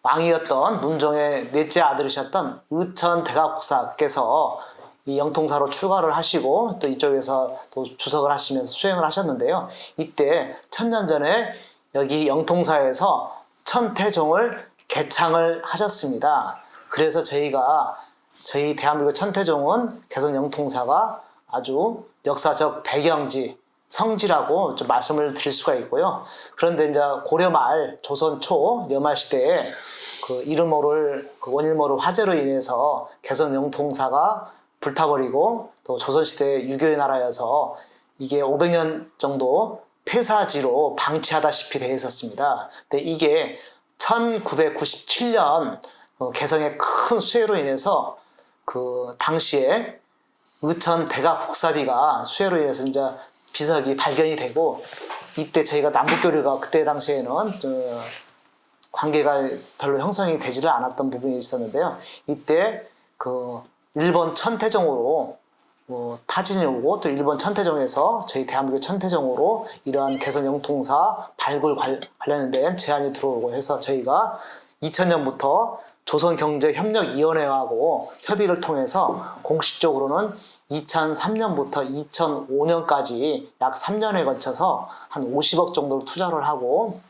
Speaker 4: 왕이었던 문종의 넷째 아들이셨던 의천 대각국사께서 이 영통사로 출가를 하시고 또 이쪽에서 또 주석을 하시면서 수행을 하셨는데요. 이때 1000년 전에 여기 영통사에서 천태종을 개창을 하셨습니다. 그래서 저희 대한민국 천태종은 개성 영통사가 아주 역사적 배경지 성지라고 좀 말씀을 드릴 수가 있고요. 그런데 이제 고려 말, 조선 초 여말 시대에 그 이름모를 그 원일모를 화재로 인해서 개성 영통사가 불타버리고 또 조선 시대 유교의 나라여서 이게 500년 정도 폐사지로 방치하다시피 되어 있었습니다. 근데 이게 1997년 개성의 큰 수해로 인해서 그 당시에 의천 대가 국사비가 수해로 인해서 이제 비석이 발견이 되고 이때 저희가 남북교류가 그때 당시에는 관계가 별로 형성이 되지를 않았던 부분이 있었는데요. 이때 그 일본 천태정으로 타진이 오고 또 일본 천태정에서 저희 대한민국 천태정으로 이러한 개성 영통사 발굴 관련된 제안이 들어오고 해서 저희가 2000년부터 조선경제협력위원회하고 협의를 통해서 공식적으로는 2003년부터 2005년까지 약 3년에 걸쳐서 한 50억 정도를 투자를 하고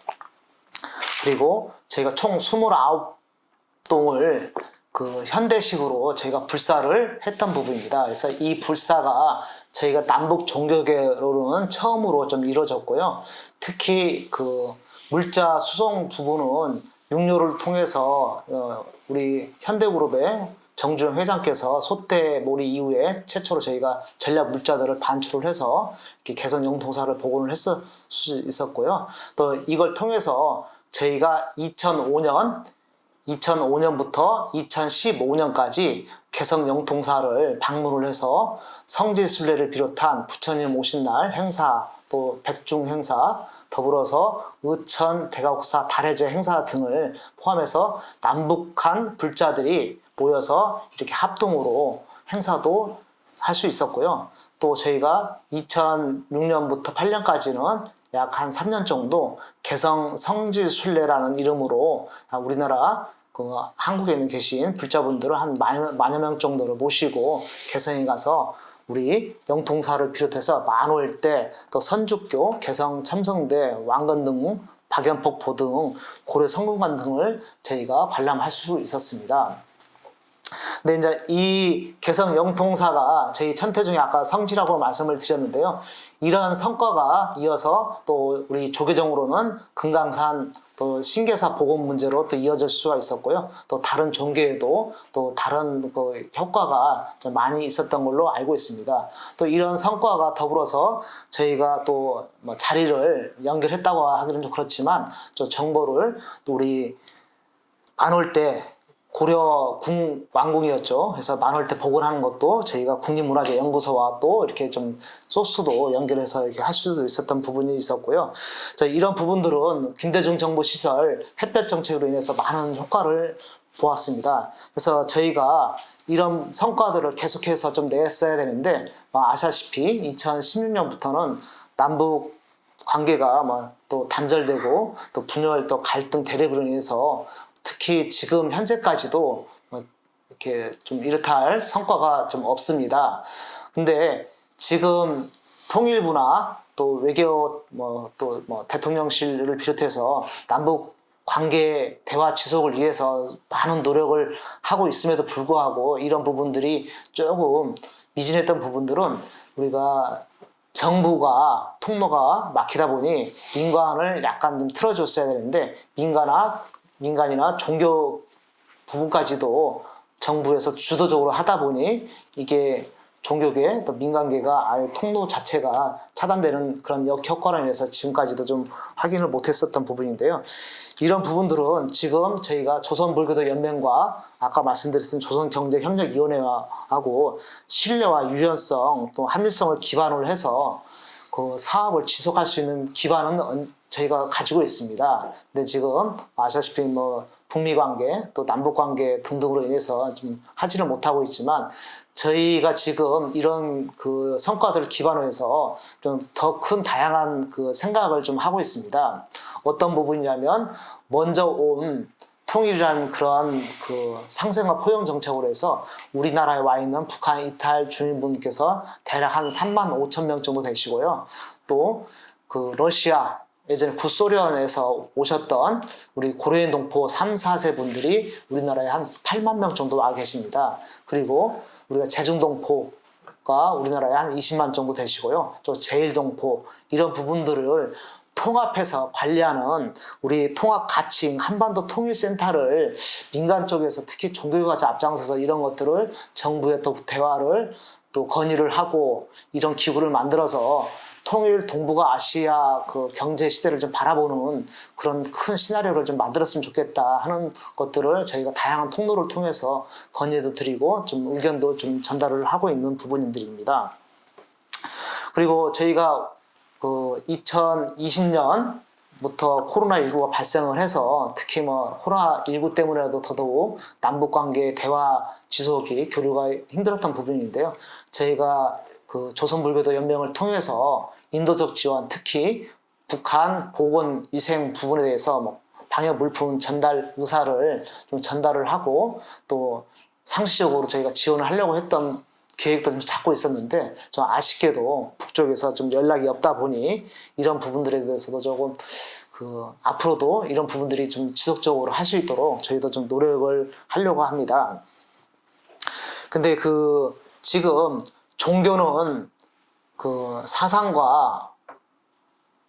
Speaker 4: 그리고 저희가 총 29동을 그 현대식으로 저희가 불사를 했던 부분입니다. 그래서 이 불사가 저희가 남북 종교계로는 처음으로 좀 이루어졌고요. 특히 그 물자 수송 부분은 육료를 통해서 우리 현대그룹의 정주영 회장께서 소떼몰이 이후에 최초로 저희가 전략 물자들을 반출을 해서 이렇게 개성 영통사를 복원을 했을 수 있었고요. 또 이걸 통해서 저희가 2005년부터 2015년까지 개성 영통사를 방문을 해서 성지순례를 비롯한 부처님 오신 날 행사 또 백중 행사 더불어서 의천 대가국사 달해제 행사 등을 포함해서 남북한 불자들이 모여서 이렇게 합동으로 행사도 할 수 있었고요. 또 저희가 2006년부터 8년까지는 약 한 3년 정도 개성 성지순례라는 이름으로 우리나라 그 한국에 있는 계신 불자분들을 한 만여 명 정도를 모시고 개성에 가서 우리 영통사를 비롯해서 만월대 또 선주교, 개성 첨성대, 왕건등, 박연폭포 등 고려 성균관 등을 저희가 관람할 수 있었습니다. 근데 이제 이 개성 영통사가 저희 천태중에 아까 성지라고 말씀을 드렸는데요. 이러한 성과가 이어서 또 우리 조계종으로는 금강산 또 신계사 복원 문제로 또 이어질 수가 있었고요. 또 다른 종교에도 또 다른 그 효과가 좀 많이 있었던 걸로 알고 있습니다. 또 이런 성과가 더불어서 저희가 또 뭐 자리를 연결했다고 하기는 좀 그렇지만 좀 정보를 또 우리 만월대 고려 왕궁이었죠. 그래서 만월대 복원하는 것도 저희가 국립문화재연구소와 또 이렇게 좀 소스도 연결해서 이렇게 할 수도 있었던 부분이 있었고요. 이런 부분들은 김대중 정부 시설 햇볕 정책으로 인해서 많은 효과를 보았습니다. 그래서 저희가 이런 성과들을 계속해서 좀 냈어야 되는데 아시다시피 2016년부터는 남북 관계가 또 단절되고 또 분열 또 갈등 대립으로 인해서 특히 지금 현재까지도 이렇게 좀 이렇다 할 성과가 좀 없습니다. 근데 지금 통일부나 또 외교 대통령실을 비롯해서 남북 관계 대화 지속을 위해서 많은 노력을 하고 있음에도 불구하고 이런 부분들이 조금 미진했던 부분들은 우리가 정부가 통로가 막히다 보니 민간을 약간 좀 틀어줬어야 되는데 민간이나 종교 부분까지도 정부에서 주도적으로 하다 보니 이게 종교계 또 민간계가 아예 통로 자체가 차단되는 그런 역효과로 인해서 지금까지도 좀 확인을 못했었던 부분인데요. 이런 부분들은 지금 저희가 조선불교도연맹과 아까 말씀드렸던 조선경제협력위원회하고 신뢰와 유연성 또 합리성을 기반으로 해서 그 사업을 지속할 수 있는 기반은 저희가 가지고 있습니다. 근데 지금 아시다시피 북미 관계 또 남북 관계 등등으로 인해서 좀 하지를 못하고 있지만 저희가 지금 이런 그 성과들을 기반으로 해서 좀 더 큰 다양한 그 생각을 좀 하고 있습니다. 어떤 부분이냐면 먼저 온 통일이라는 그런 그 상생과 포용 정책으로 해서 우리나라에 와 있는 북한 이탈 주민분께서 대략 한 3만 5천 명 정도 되시고요. 또 그 러시아 예전에 구소련에서 오셨던 우리 고려인 동포 3, 4세 분들이 우리나라에 한 8만 명 정도 와 계십니다. 그리고 우리가 제중동포 우리나라에 한 20만 정도 되시고요. 또 제일동포 이런 부분들을 통합해서 관리하는 우리 통합 가칭 한반도 통일센터를 민간 쪽에서 특히 종교가 앞장서서 이런 것들을 정부에 또 대화를 또 건의를 하고 이런 기구를 만들어서 통일 동북아 아시아 그 경제 시대를 좀 바라보는 그런 큰 시나리오를 좀 만들었으면 좋겠다 하는 것들을 저희가 다양한 통로를 통해서 건의도 드리고 좀 의견도 좀 전달을 하고 있는 부분들입니다. 그리고 저희가 그 2020년부터 코로나19가 발생을 해서 특히 뭐 코로나19 때문에라도 더더욱 남북관계 대화 지속이 교류가 힘들었던 부분인데요. 저희가 그 조선불교도 연맹을 통해서 인도적 지원, 특히 북한 보건위생 부분에 대해서 뭐 방역 물품 전달 의사를 좀 전달을 하고 또 상시적으로 저희가 지원을 하려고 했던 계획도 좀 잡고 있었는데 좀 아쉽게도 북쪽에서 좀 연락이 없다 보니 이런 부분들에 대해서도 조금 그 앞으로도 이런 부분들이 좀 지속적으로 할 수 있도록 저희도 좀 노력을 하려고 합니다. 근데 그 지금 종교는 그 사상과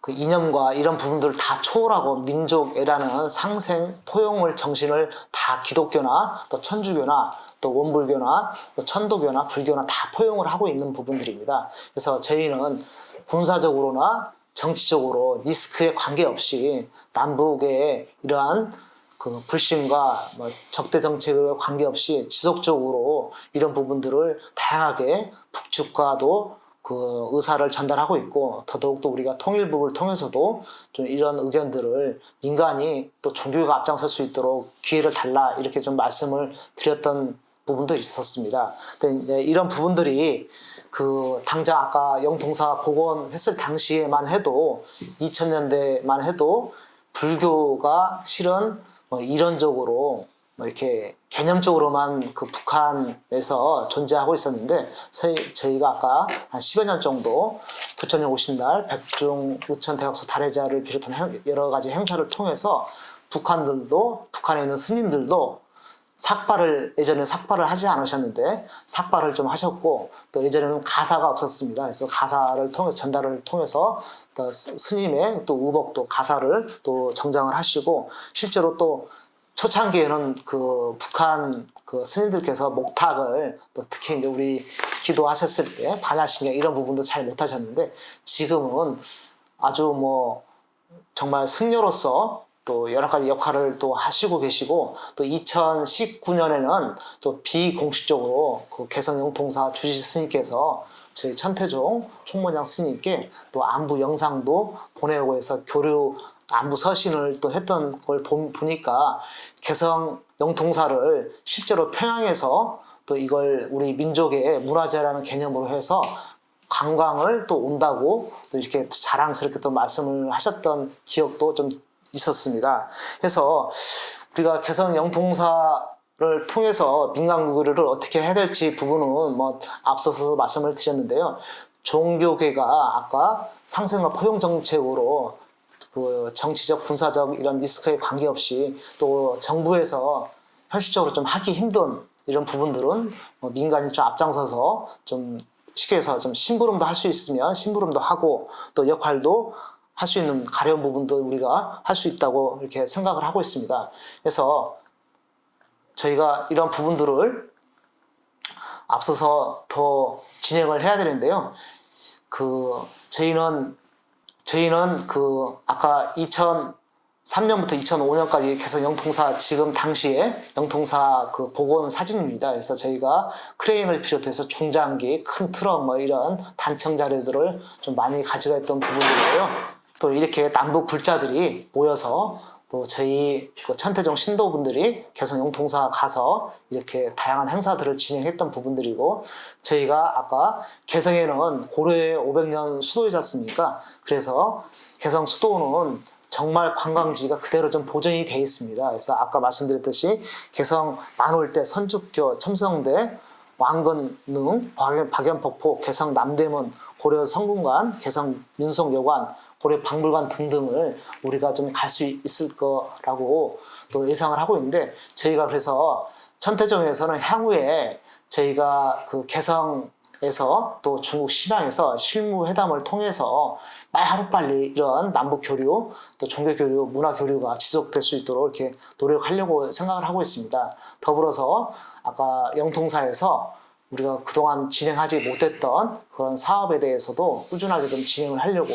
Speaker 4: 그 이념과 이런 부분들을 다 초월하고 민족애라는 상생 포용을 정신을 다 기독교나 또 천주교나 또 원불교나 또 천도교나 불교나 다 포용을 하고 있는 부분들입니다. 그래서 저희는 군사적으로나 정치적으로 리스크에 관계없이 남북의 이러한 그 불신과 뭐 적대 정책에 관계없이 지속적으로 이런 부분들을 다양하게 북측과도 그 의사를 전달하고 있고 더더욱도 우리가 통일부를 통해서도 좀 이런 의견들을 민간이 또 종교가 앞장설 수 있도록 기회를 달라 이렇게 좀 말씀을 드렸던 부분도 있었습니다. 근데 이런 부분들이 그 당장 아까 영통사 복원했을 당시에만 해도 2000년대만 해도 불교가 실은 뭐 이론적으로 뭐 이렇게 개념적으로만 그 북한에서 존재하고 있었는데 저희가 아까 한 10여 년 정도 부천에 오신 날 백중 우천 대학수 달해자를 비롯한 여러 가지 행사를 통해서 북한들도 북한에 있는 스님들도 예전에 삭발을 하지 않으셨는데 삭발을 좀 하셨고 또 예전에는 가사가 없었습니다. 그래서 가사를 통해서 전달을 통해서 또 스님의 또 의복도 가사를 또 정장을 하시고 실제로 또 초창기에는 그 북한 그 스님들께서 목탁을 또 특히 이제 우리 기도하셨을 때 반야신경 이런 부분도 잘 못하셨는데 지금은 아주 뭐 정말 승려로서 또 여러 가지 역할을 또 하시고 계시고 또 2019년에는 또 비공식적으로 그 개성영통사 주지 스님께서 저희 천태종 총무장 스님께 또 안부 영상도 보내고 해서 교류 안부 서신을 또 했던 걸 보니까 개성 영통사를 실제로 평양에서 또 이걸 우리 민족의 문화재라는 개념으로 해서 관광을 또 온다고 또 이렇게 자랑스럽게 또 말씀을 하셨던 기억도 좀 있었습니다. 그래서 우리가 개성 영통사를 통해서 민간교류를 어떻게 해야 될지 부분은 뭐 앞서서 말씀을 드렸는데요. 종교계가 아까 상생과 포용 정책으로 그 정치적, 군사적 이런 리스크에 관계없이 또 정부에서 현실적으로 좀 하기 힘든 이런 부분들은 뭐 민간이 좀 앞장서서 좀 쉽게 해서 좀 심부름도 할 수 있으면 심부름도 하고 또 역할도 할 수 있는 가려운 부분도 우리가 할 수 있다고 이렇게 생각을 하고 있습니다. 그래서 저희가 이런 부분들을 앞서서 더 진행을 해야 되는데요. 저희는 그 아까 2003년부터 2005년까지 개성 영통사 지금 당시에 영통사 그 복원 사진입니다. 그래서 저희가 크레인을 비롯해서 중장기, 큰 트럭 뭐 이런 단청 자료들을 좀 많이 가져가 있던 부분이고요. 또 이렇게 남북 불자들이 모여서 또 저희 그 천태종 신도분들이 개성 영통사 가서 이렇게 다양한 행사들을 진행했던 부분들이고 저희가 아까 개성에는 고려의 500년 수도이지 않습니까? 그래서 개성 수도는 정말 관광지가 그대로 좀 보존이 되어 있습니다. 그래서 아까 말씀드렸듯이 개성 만월대, 선축교, 첨성대, 왕건릉, 박연폭포, 개성 남대문, 고려 성군관, 개성 민속여관, 고려 박물관 등등을 우리가 좀 갈 수 있을 거라고 또 예상을 하고 있는데 저희가 그래서 천태종에서는 향후에 저희가 그 개성 에서 또 중국 시방에서 실무회담을 통해서 하루빨리 이런 남북 교류, 또 종교 교류, 문화 교류가 지속될 수 있도록 이렇게 노력하려고 생각을 하고 있습니다. 더불어서 아까 영통사에서 우리가 그동안 진행하지 못했던 그런 사업에 대해서도 꾸준하게 좀 진행을 하려고,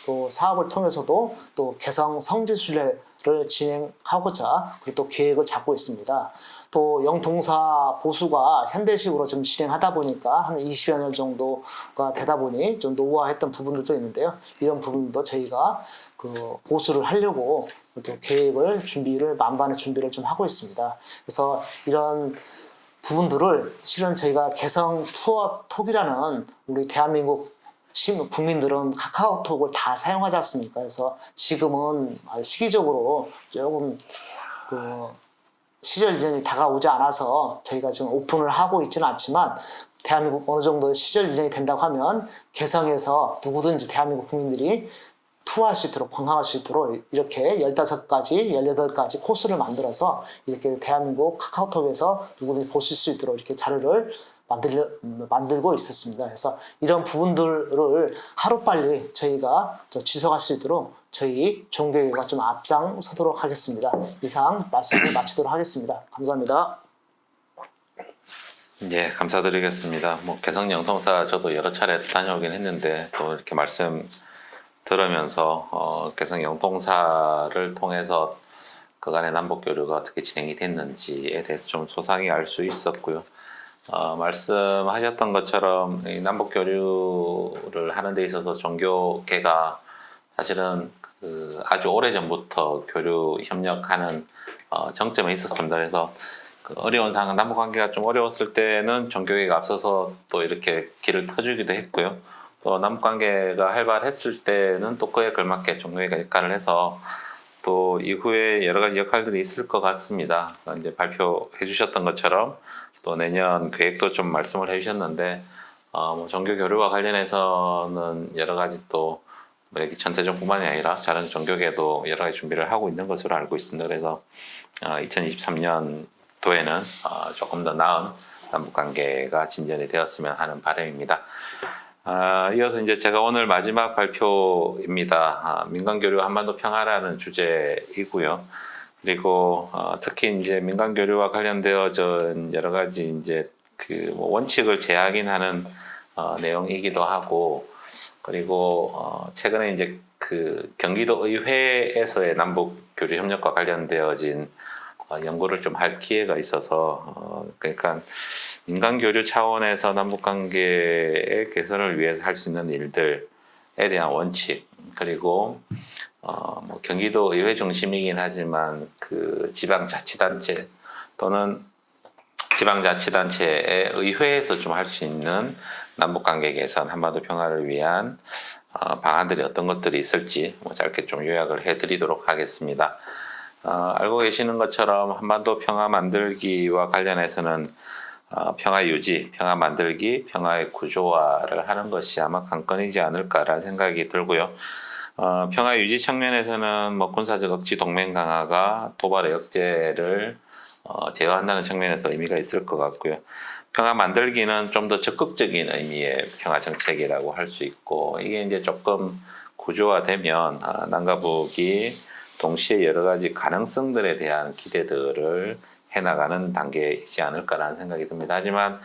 Speaker 4: 또 사업을 통해서도 또 개성 성지순례를 진행하고자 그리고 또 계획을 잡고 있습니다. 또 영통사 보수가 현대식으로 좀 진행하다 보니까 한 20여 년 정도가 되다 보니 좀 노후화했던 부분들도 있는데요. 이런 부분도 저희가 그 보수를 하려고 또 계획을 만반의 준비를 좀 하고 있습니다. 그래서 이런 부분들을 실은 저희가 개성 투어톡이라는 우리 대한민국 국민들은 카카오톡을 다 사용하지 않습니까? 그래서 지금은 시기적으로 조금 시절 이전이 다가오지 않아서 저희가 지금 오픈을 하고 있지는 않지만, 대한민국 어느 정도 시절 이전이 된다고 하면 개성에서 누구든지 대한민국 국민들이 투어할 수 있도록, 관광할 수 있도록 이렇게 15가지, 18가지 코스를 만들어서 이렇게 대한민국 카카오톡에서 누구든지 보실 수 있도록 이렇게 자료를 만들고 있었습니다. 그래서 이런 부분들을 하루빨리 저희가 지속할 수 있도록 저희 종교회가 좀 앞장서도록 하겠습니다. 이상 말씀을 마치도록 하겠습니다. 감사합니다.
Speaker 1: 예, 감사드리겠습니다. 개성 영통사 저도 여러 차례 다녀오긴 했는데 또 이렇게 말씀 들으면서 개성 영통사를 통해서 그간의 남북 교류가 어떻게 진행이 됐는지에 대해서 좀 소상히 알 수 있었고요. 말씀하셨던 것처럼 이 남북 교류를 하는 데 있어서 종교계가 사실은 아주 오래 전부터 교류 협력하는 정점에 있었습니다. 그래서 어려운 상황, 남북 관계가 좀 어려웠을 때는 종교계가 앞서서 또 이렇게 길을 터주기도 했고요. 또 남북 관계가 활발했을 때는 또 그에 걸맞게 종교계가 역할을 해서 또 이후에 여러 가지 역할들이 있을 것 같습니다. 이제 발표해 주셨던 것처럼 또 내년 계획도 좀 말씀을 해주셨는데, 종교 교류와 관련해서는 여러 가지 또 여기 전태종뿐만이 아니라 다른 종교계도 여러 가지 준비를 하고 있는 것으로 알고 있습니다. 그래서 2023년도에는 조금 더 나은 남북 관계가 진전이 되었으면 하는 바람입니다. 이어서 이제 제가 오늘 마지막 발표입니다. 민간교류 한반도 평화라는 주제이고요. 그리고 특히 이제 민간교류와 관련되어진 여러 가지 이제 원칙을 재확인하는 내용이기도 하고, 그리고 최근에 이제 경기도 의회에서의 남북 교류 협력과 관련되어진 연구를 좀 할 기회가 있어서 그러니까 민간 교류 차원에서 남북 관계의 개선을 위해서 할 수 있는 일들에 대한 원칙, 그리고 경기도 의회 중심이긴 하지만 지방자치단체 또는 지방자치단체의 의회에서 좀 할 수 있는 남북관계 개선, 한반도 평화를 위한 방안들이 어떤 것들이 있을지 짧게 좀 요약을 해드리도록 하겠습니다. 알고 계시는 것처럼 한반도 평화 만들기와 관련해서는 평화 유지, 평화 만들기, 평화의 구조화를 하는 것이 아마 관건이지 않을까라는 생각이 들고요. 평화 유지 측면에서는 군사적 억지 동맹 강화가 도발의 억제를 제어한다는 측면에서 의미가 있을 것 같고요. 평화 만들기는 좀 더 적극적인 의미의 평화 정책이라고 할 수 있고, 이게 이제 조금 구조화되면 남과 북이 동시에 여러 가지 가능성들에 대한 기대들을 해나가는 단계이지 않을까라는 생각이 듭니다. 하지만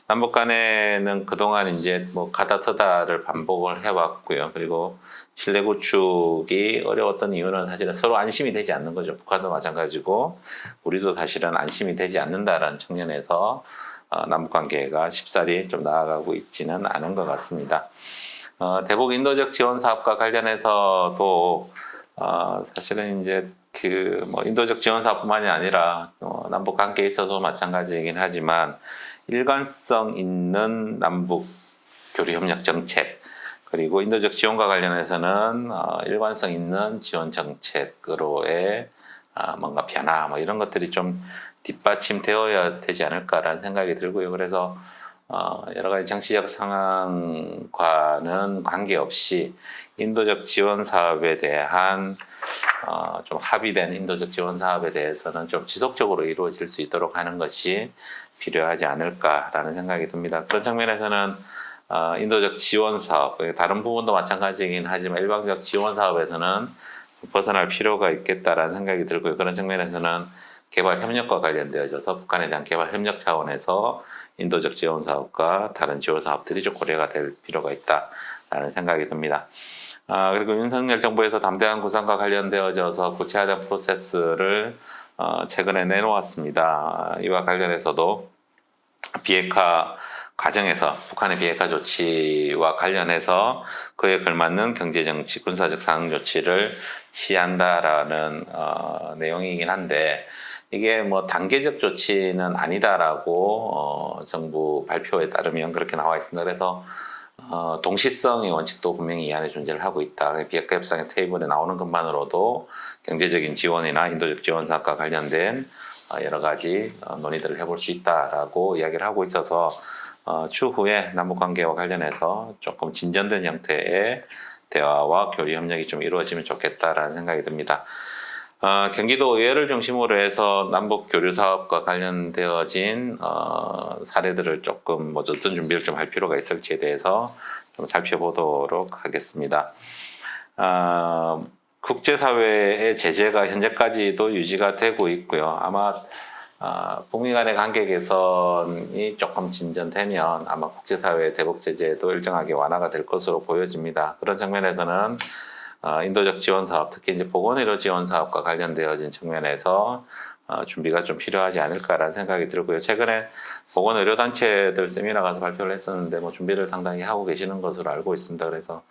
Speaker 1: 남북 간에는 그동안 이제 가다서다를 반복을 해왔고요. 그리고 신뢰 구축이 어려웠던 이유는 사실은 서로 안심이 되지 않는 거죠. 북한도 마찬가지고 우리도 사실은 안심이 되지 않는다라는 측면에서 남북 관계가 쉽사리 좀 나아가고 있지는 않은 것 같습니다. 대북 인도적 지원 사업과 관련해서도 사실은 이제 인도적 지원 사업뿐만이 아니라 남북 관계에 있어서 마찬가지이긴 하지만 일관성 있는 남북 교류 협력 정책, 그리고 인도적 지원과 관련해서는 일관성 있는 지원 정책으로의 뭔가 변화 이런 것들이 좀 뒷받침되어야 되지 않을까라는 생각이 들고요. 그래서 여러 가지 정치적 상황과는 관계없이 인도적 지원 사업에 대한 좀 합의된 인도적 지원 사업에 대해서는 좀 지속적으로 이루어질 수 있도록 하는 것이 필요하지 않을까라는 생각이 듭니다. 그런 측면에서는 인도적 지원 사업, 다른 부분도 마찬가지이긴 하지만 일방적 지원 사업에서는 벗어날 필요가 있겠다라는 생각이 들고요. 그런 측면에서는 개발 협력과 관련되어져서 북한에 대한 개발 협력 차원에서 인도적 지원 사업과 다른 지원 사업들이 좀 고려가 될 필요가 있다라는 생각이 듭니다. 그리고 윤석열 정부에서 담대한 구상과 관련되어져서 구체화된 프로세스를 최근에 내놓았습니다. 이와 관련해서도 비핵화 과정에서 북한의 비핵화 조치와 관련해서 그에 걸맞는 경제정치, 군사적 상응 조치를 취한다라는 내용이긴 한데 이게 뭐 단계적 조치는 아니다라고 정부 발표에 따르면 그렇게 나와 있습니다. 그래서 동시성의 원칙도 분명히 이 안에 존재를 하고 있다. 비핵화 협상의 테이블에 나오는 것만으로도 경제적인 지원이나 인도적 지원 사업과 관련된 여러 가지 논의들을 해볼 수 있다라고 이야기를 하고 있어서 추후에 남북 관계와 관련해서 조금 진전된 형태의 대화와 교류 협력이 좀 이루어지면 좋겠다라는 생각이 듭니다. 경기도 의회를 중심으로 해서 남북 교류 사업과 관련되어진 사례들을 조금 뭐 어떤 준비를 좀 할 필요가 있을지에 대해서 좀 살펴보도록 하겠습니다. 국제사회의 제재가 현재까지도 유지가 되고 있고요. 아마 북미 간의 관계 개선이 조금 진전되면 아마 국제사회의 대북 제재도 일정하게 완화가 될 것으로 보여집니다. 그런 측면에서는 인도적 지원 사업, 특히 이제 보건의료 지원 사업과 관련되어진 측면에서 준비가 좀 필요하지 않을까라는 생각이 들고요. 최근에 보건의료단체들 세미나 가서 발표를 했었는데 뭐 준비를 상당히 하고 계시는 것으로 알고 있습니다. 그래서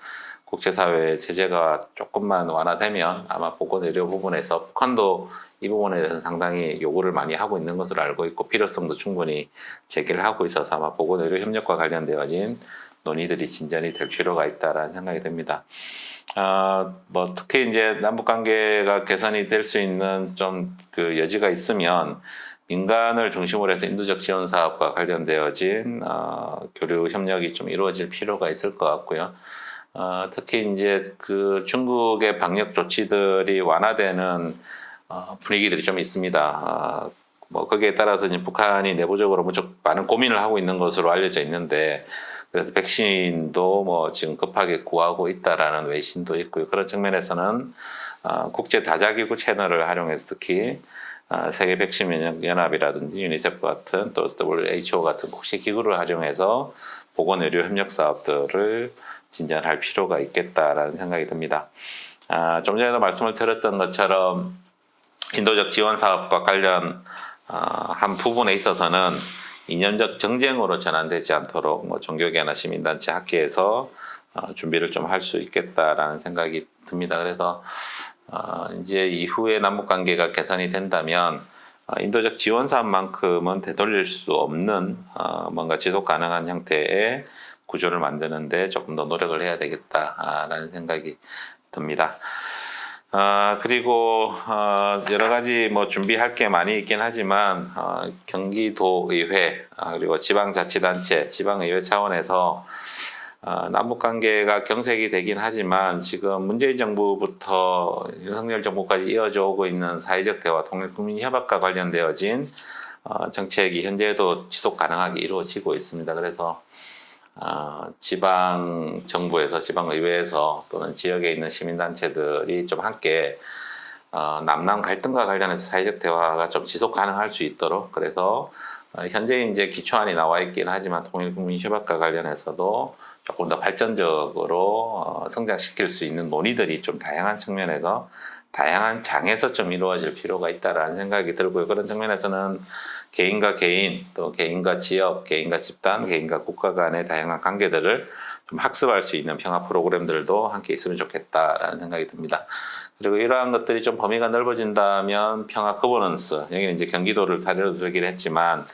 Speaker 1: 국제사회의 제재가 조금만 완화되면 아마 보건의료 부분에서 북한도 이 부분에 대해서 상당히 요구를 많이 하고 있는 것으로 알고 있고 필요성도 충분히 제기를 하고 있어서 아마 보건의료 협력과 관련되어진 논의들이 진전이 될 필요가 있다라는 생각이 듭니다. 뭐 특히 이제 남북 관계가 개선이 될 수 있는 좀 그 여지가 있으면 민간을 중심으로 해서 인도적 지원 사업과 관련되어진 교류 협력이 좀 이루어질 필요가 있을 것 같고요. 특히 이제 그 중국의 방역 조치들이 완화되는 분위기들이 좀 있습니다. 뭐 거기에 따라서 이제 북한이 내부적으로 무척 많은 고민을 하고 있는 것으로 알려져 있는데 그래서 백신도 뭐 지금 급하게 구하고 있다라는 외신도 있고요. 그런 측면에서는 국제 다자기구 채널을 활용해서 특히 세계 백신 면역 연합이라든지 유니세프 같은 또 WHO 같은 국제 기구를 활용해서 보건의료 협력 사업들을 진전할 필요가 있겠다라는 생각이 듭니다. 좀 전에도 말씀을 드렸던 것처럼 인도적 지원 사업과 관련 한 부분에 있어서는 이념적 정쟁으로 전환되지 않도록 뭐 종교계나 시민단체 학계에서 준비를 좀 할 수 있겠다라는 생각이 듭니다. 그래서 이제 이후에 남북 관계가 개선이 된다면 인도적 지원 사업만큼은 되돌릴 수 없는 뭔가 지속 가능한 형태의 구조를 만드는데 조금 더 노력을 해야 되겠다라는 생각이 듭니다. 그리고 여러 가지 뭐 준비할 게 많이 있긴 하지만 경기도의회 그리고 지방자치단체, 지방의회 차원에서 남북 관계가 경색이 되긴 하지만 지금 문재인 정부부터 윤석열 정부까지 이어져 오고 있는 사회적 대화, 통일국민협약과 관련되어진 정책이 현재도 지속 가능하게 이루어지고 있습니다. 그래서 지방 정부에서 지방의회에서 또는 지역에 있는 시민단체들이 좀 함께 남남 갈등과 관련해서 사회적 대화가 좀 지속 가능할 수 있도록 그래서 현재 이제 기초안이 나와 있긴 하지만 통일국민협약과 관련해서도 조금 더 발전적으로 성장시킬 수 있는 논의들이 좀 다양한 측면에서 다양한 장에서 좀 이루어질 필요가 있다라는 생각이 들고요. 그런 측면에서는 개인과 개인, 또 개인과 지역, 개인과 집단, 개인과 국가 간의 다양한 관계들을 좀 학습할 수 있는 평화 프로그램들도 함께 있으면 좋겠다라는 생각이 듭니다. 그리고 이러한 것들이 좀 범위가 넓어진다면 평화 거버넌스, 여기는 이제 경기도를 사례로 들긴 했지만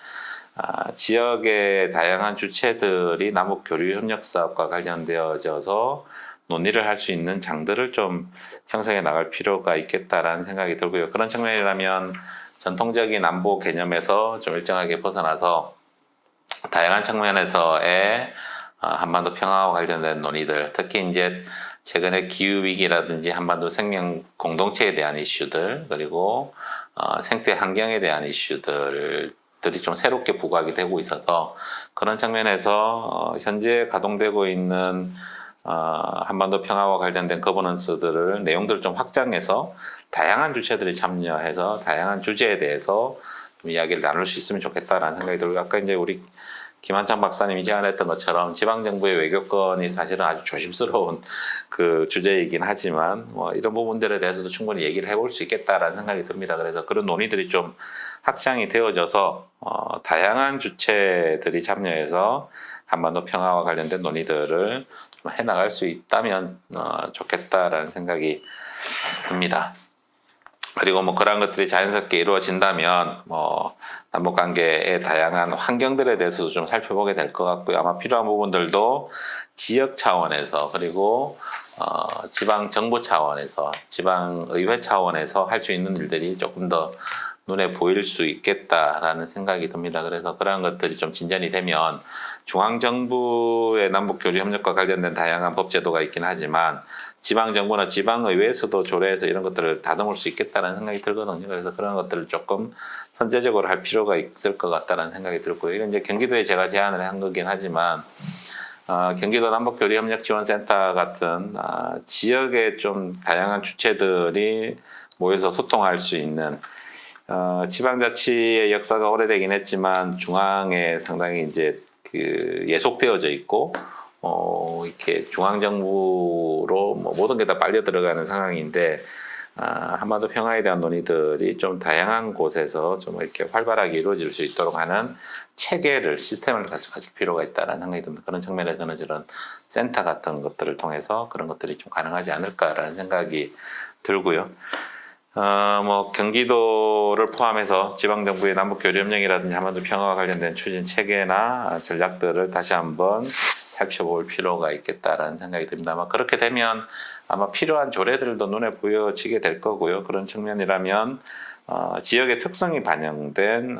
Speaker 1: 지역의 다양한 주체들이 남북 교류 협력 사업과 관련되어져서 논의를 할 수 있는 장들을 좀 형성해 나갈 필요가 있겠다라는 생각이 들고요. 그런 측면이라면 전통적인 안보 개념에서 좀 일정하게 벗어나서 다양한 측면에서의 한반도 평화와 관련된 논의들, 특히 이제 최근에 기후 위기라든지 한반도 생명 공동체에 대한 이슈들 그리고 생태 환경에 대한 이슈들이 좀 새롭게 부각이 되고 있어서 그런 측면에서 현재 가동되고 있는 한반도 평화와 관련된 거버넌스들을 내용들을 좀 확장해서 다양한 주체들이 참여해서 다양한 주제에 대해서 좀 이야기를 나눌 수 있으면 좋겠다라는 생각이 들고 아까 이제 우리 김한창 박사님이 제안했던 것처럼 지방정부의 외교권이 사실은 아주 조심스러운 그 주제이긴 하지만 뭐 이런 부분들에 대해서도 충분히 얘기를 해볼 수 있겠다라는 생각이 듭니다. 그래서 그런 논의들이 좀 확장이 되어져서 다양한 주체들이 참여해서 한반도 평화와 관련된 논의들을 좀 해나갈 수 있다면 좋겠다라는 생각이 듭니다. 그리고 뭐 그런 것들이 자연스럽게 이루어진다면 뭐 남북 관계의 다양한 환경들에 대해서도 좀 살펴보게 될 것 같고요. 아마 필요한 부분들도 지역 차원에서 그리고 지방 정부 차원에서 지방 의회 차원에서 할 수 있는 일들이 조금 더 눈에 보일 수 있겠다라는 생각이 듭니다. 그래서 그러한 것들이 좀 진전이 되면 중앙정부의 남북교류 협력과 관련된 다양한 법제도가 있긴 하지만 지방정부나 지방의회에서도 조례해서 이런 것들을 다듬을 수 있겠다는 생각이 들거든요. 그래서 그런 것들을 조금 선제적으로 할 필요가 있을 것 같다는 생각이 들고요. 이건 이제 경기도에 제가 제안을 한 거긴 하지만 경기도 남북교류협력지원센터 같은 지역의 좀 다양한 주체들이 모여서 소통할 수 있는 지방자치의 역사가 오래되긴 했지만 중앙에 상당히 이제 그 예속되어져 있고 이렇게 중앙정부로 뭐 모든 게 다 빨려 들어가는 상황인데 한반도 평화에 대한 논의들이 좀 다양한 곳에서 좀 이렇게 활발하게 이루어질 수 있도록 하는 체계를 시스템을 가질 필요가 있다는 생각이 듭니다. 그런 측면에서는 저런 센터 같은 것들을 통해서 그런 것들이 좀 가능하지 않을까라는 생각이 들고요. 뭐 경기도를 포함해서 지방정부의 남북교류협력이라든지 한반도 평화와 관련된 추진 체계나 전략들을 다시 한번 살펴볼 필요가 있겠다라는 생각이 듭니다. 아마 그렇게 되면 아마 필요한 조례들도 눈에 보여지게 될 거고요. 그런 측면이라면 지역의 특성이 반영된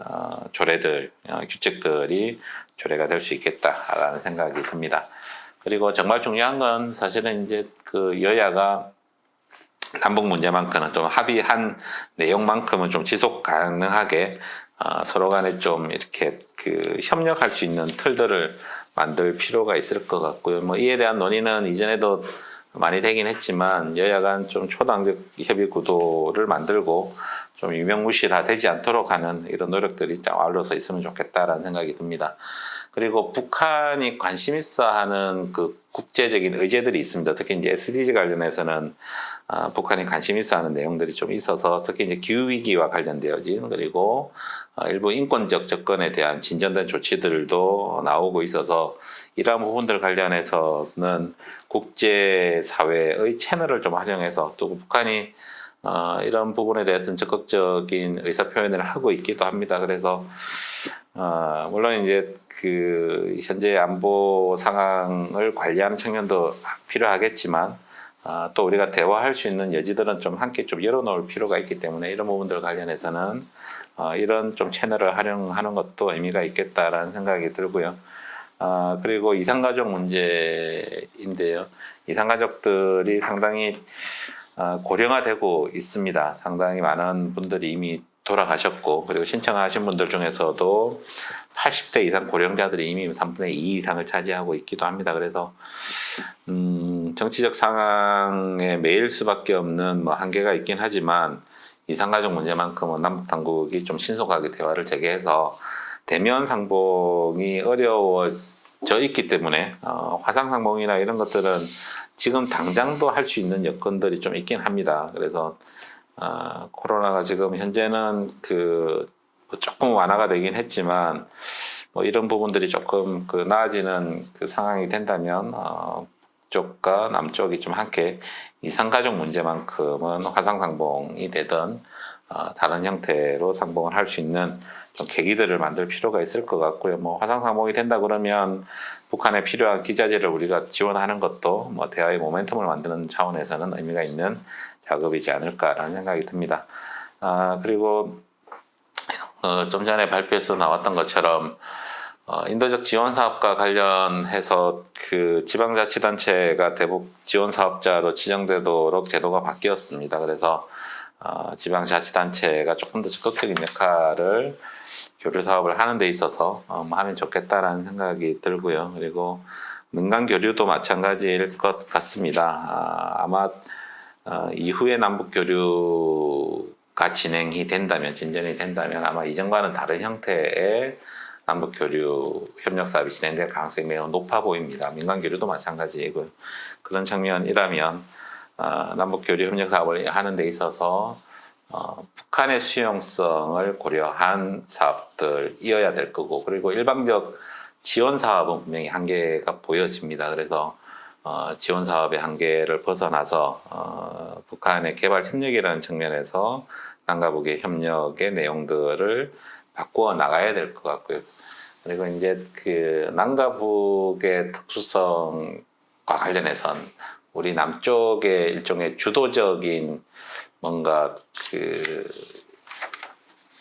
Speaker 1: 조례들, 규칙들이 조례가 될 수 있겠다라는 생각이 듭니다. 그리고 정말 중요한 건 사실은 이제 그 여야가 남북 문제만큼은 좀 합의한 내용만큼은 좀 지속 가능하게 서로 간에 좀 이렇게 그 협력할 수 있는 틀들을 만들 필요가 있을 것 같고요. 뭐 이에 대한 논의는 이전에도 많이 되긴 했지만 여야 간 좀 초당적 협의 구도를 만들고 좀 유명무실화되지 않도록 하는 이런 노력들이 좀 아울러서 있으면 좋겠다라는 생각이 듭니다. 그리고 북한이 관심 있어 하는 그 국제적인 의제들이 있습니다. 특히 이제 SDG 관련해서는 북한이 관심 있어 하는 내용들이 좀 있어서 특히 이제 기후위기와 관련되어진 그리고 일부 인권적 접근에 대한 진전된 조치들도 나오고 있어서 이러한 부분들 관련해서는 국제사회의 채널을 좀 활용해서 또 북한이 이런 부분에 대해서는 적극적인 의사표현을 하고 있기도 합니다. 그래서 물론 이제 그 현재 안보 상황을 관리하는 측면도 필요하겠지만 또 우리가 대화할 수 있는 여지들은 좀 함께 좀 열어놓을 필요가 있기 때문에 이런 부분들 관련해서는 이런 좀 채널을 활용하는 것도 의미가 있겠다라는 생각이 들고요. 그리고 이산가족 문제인데요. 이산가족들이 상당히 고령화되고 있습니다. 상당히 많은 분들이 이미 돌아가셨고 그리고 신청하신 분들 중에서도 80대 이상 고령자들이 이미 3분의 2 이상을 차지하고 있기도 합니다. 그래서 정치적 상황에 매일 수밖에 없는 뭐 한계가 있긴 하지만 이산가족 문제만큼은 남북 당국이 좀 신속하게 대화를 재개해서 대면 상봉이 어려워져 있기 때문에 화상 상봉이나 이런 것들은 지금 당장도 할 수 있는 여건들이 좀 있긴 합니다. 그래서 코로나가 지금 현재는 그 조금 완화가 되긴 했지만 뭐 이런 부분들이 조금 그 나아지는 그 상황이 된다면 북쪽과 남쪽이 좀 함께 이산가족 문제만큼은 화상 상봉이 되든 다른 형태로 상봉을 할 수 있는 좀 계기들을 만들 필요가 있을 것 같고요. 뭐 화상 상봉이 된다 그러면 북한에 필요한 기자재를 우리가 지원하는 것도 뭐 대화의 모멘텀을 만드는 차원에서는 의미가 있는 작업이지 않을까라는 생각이 듭니다. 그리고 좀 전에 발표에서 나왔던 것처럼 인도적 지원 사업과 관련해서 그 지방자치단체가 대북 지원 사업자로 지정되도록 제도가 바뀌었습니다. 그래서 지방자치단체가 조금 더 적극적인 역할을 교류 사업을 하는 데 있어서 하면 좋겠다라는 생각이 들고요. 그리고 민간 교류도 마찬가지일 것 같습니다. 아마 이후에 남북 교류가 진행이 된다면, 진전이 된다면 아마 이전과는 다른 형태의 남북 교류 협력 사업이 진행될 가능성이 매우 높아 보입니다. 민간 교류도 마찬가지이고요. 그런 측면이라면 남북 교류 협력 사업을 하는 데 있어서 북한의 수용성을 고려한 사업들이어야 될 거고, 그리고 일방적 지원 사업은 분명히 한계가 보여집니다. 그래서 지원 사업의 한계를 벗어나서 북한의 개발 협력이라는 측면에서 남과 북의 협력의 내용들을 바꾸어 나가야 될 것 같고요. 그리고 이제 그 남과 북의 특수성과 관련해서는 우리 남쪽의 일종의 주도적인 뭔가 그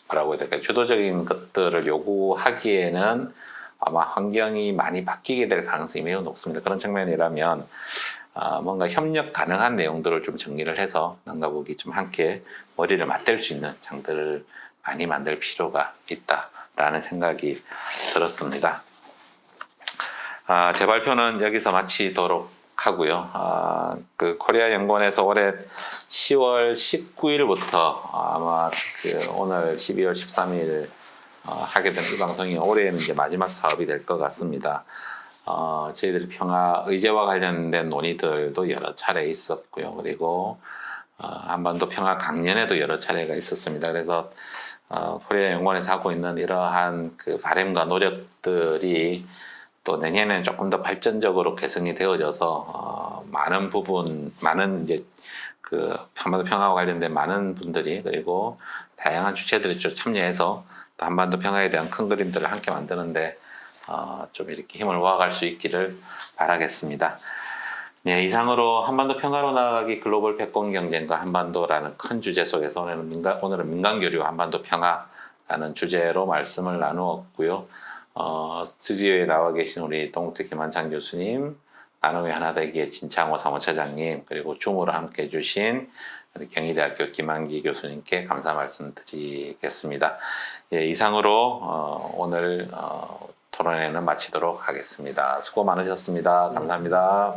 Speaker 1: 뭐라고 해야 될까요? 주도적인 것들을 요구하기에는 아마 환경이 많이 바뀌게 될 가능성이 매우 높습니다. 그런 측면이라면 뭔가 협력 가능한 내용들을 좀 정리를 해서 남과 북이 좀 함께 머리를 맞댈 수 있는 장들을 많이 만들 필요가 있다라는 생각이 들었습니다. 제 발표는 여기서 마치도록 하고요. 그 코리아 연구원에서 올해 10월 19일부터 아마 오늘 12월 13일 하게 된 이 방송이 올해는 이제 마지막 사업이 될 것 같습니다. 저희들이 평화 의제와 관련된 논의들도 여러 차례 있었고요. 그리고 한반도 평화 강연에도 여러 차례가 있었습니다. 그래서 코리아 연구원에서 하고 있는 이러한 그 바람과 노력들이 또 내년에는 조금 더 발전적으로 개선이 되어져서 많은 이제 그 한반도 평화와 관련된 많은 분들이 그리고 다양한 주체들이 좀 참여해서 또 한반도 평화에 대한 큰 그림들을 함께 만드는데 좀 이렇게 힘을 모아갈 수 있기를 바라겠습니다. 네, 이상으로 한반도 평화로 나아가기 글로벌 패권 경쟁과 한반도라는 큰 주제 속에서 오늘은 민간 교류 한반도 평화라는 주제로 말씀을 나누었고요. 스튜디오에 나와 계신 우리 동국대 김한창 교수님, 나눔의 하나되기의 진창호 사무처장님, 그리고 줌으로 함께 해주신 경희대학교 김한기 교수님께 감사 말씀드리겠습니다. 예, 이상으로 오늘 토론회는 마치도록 하겠습니다. 수고 많으셨습니다. 감사합니다.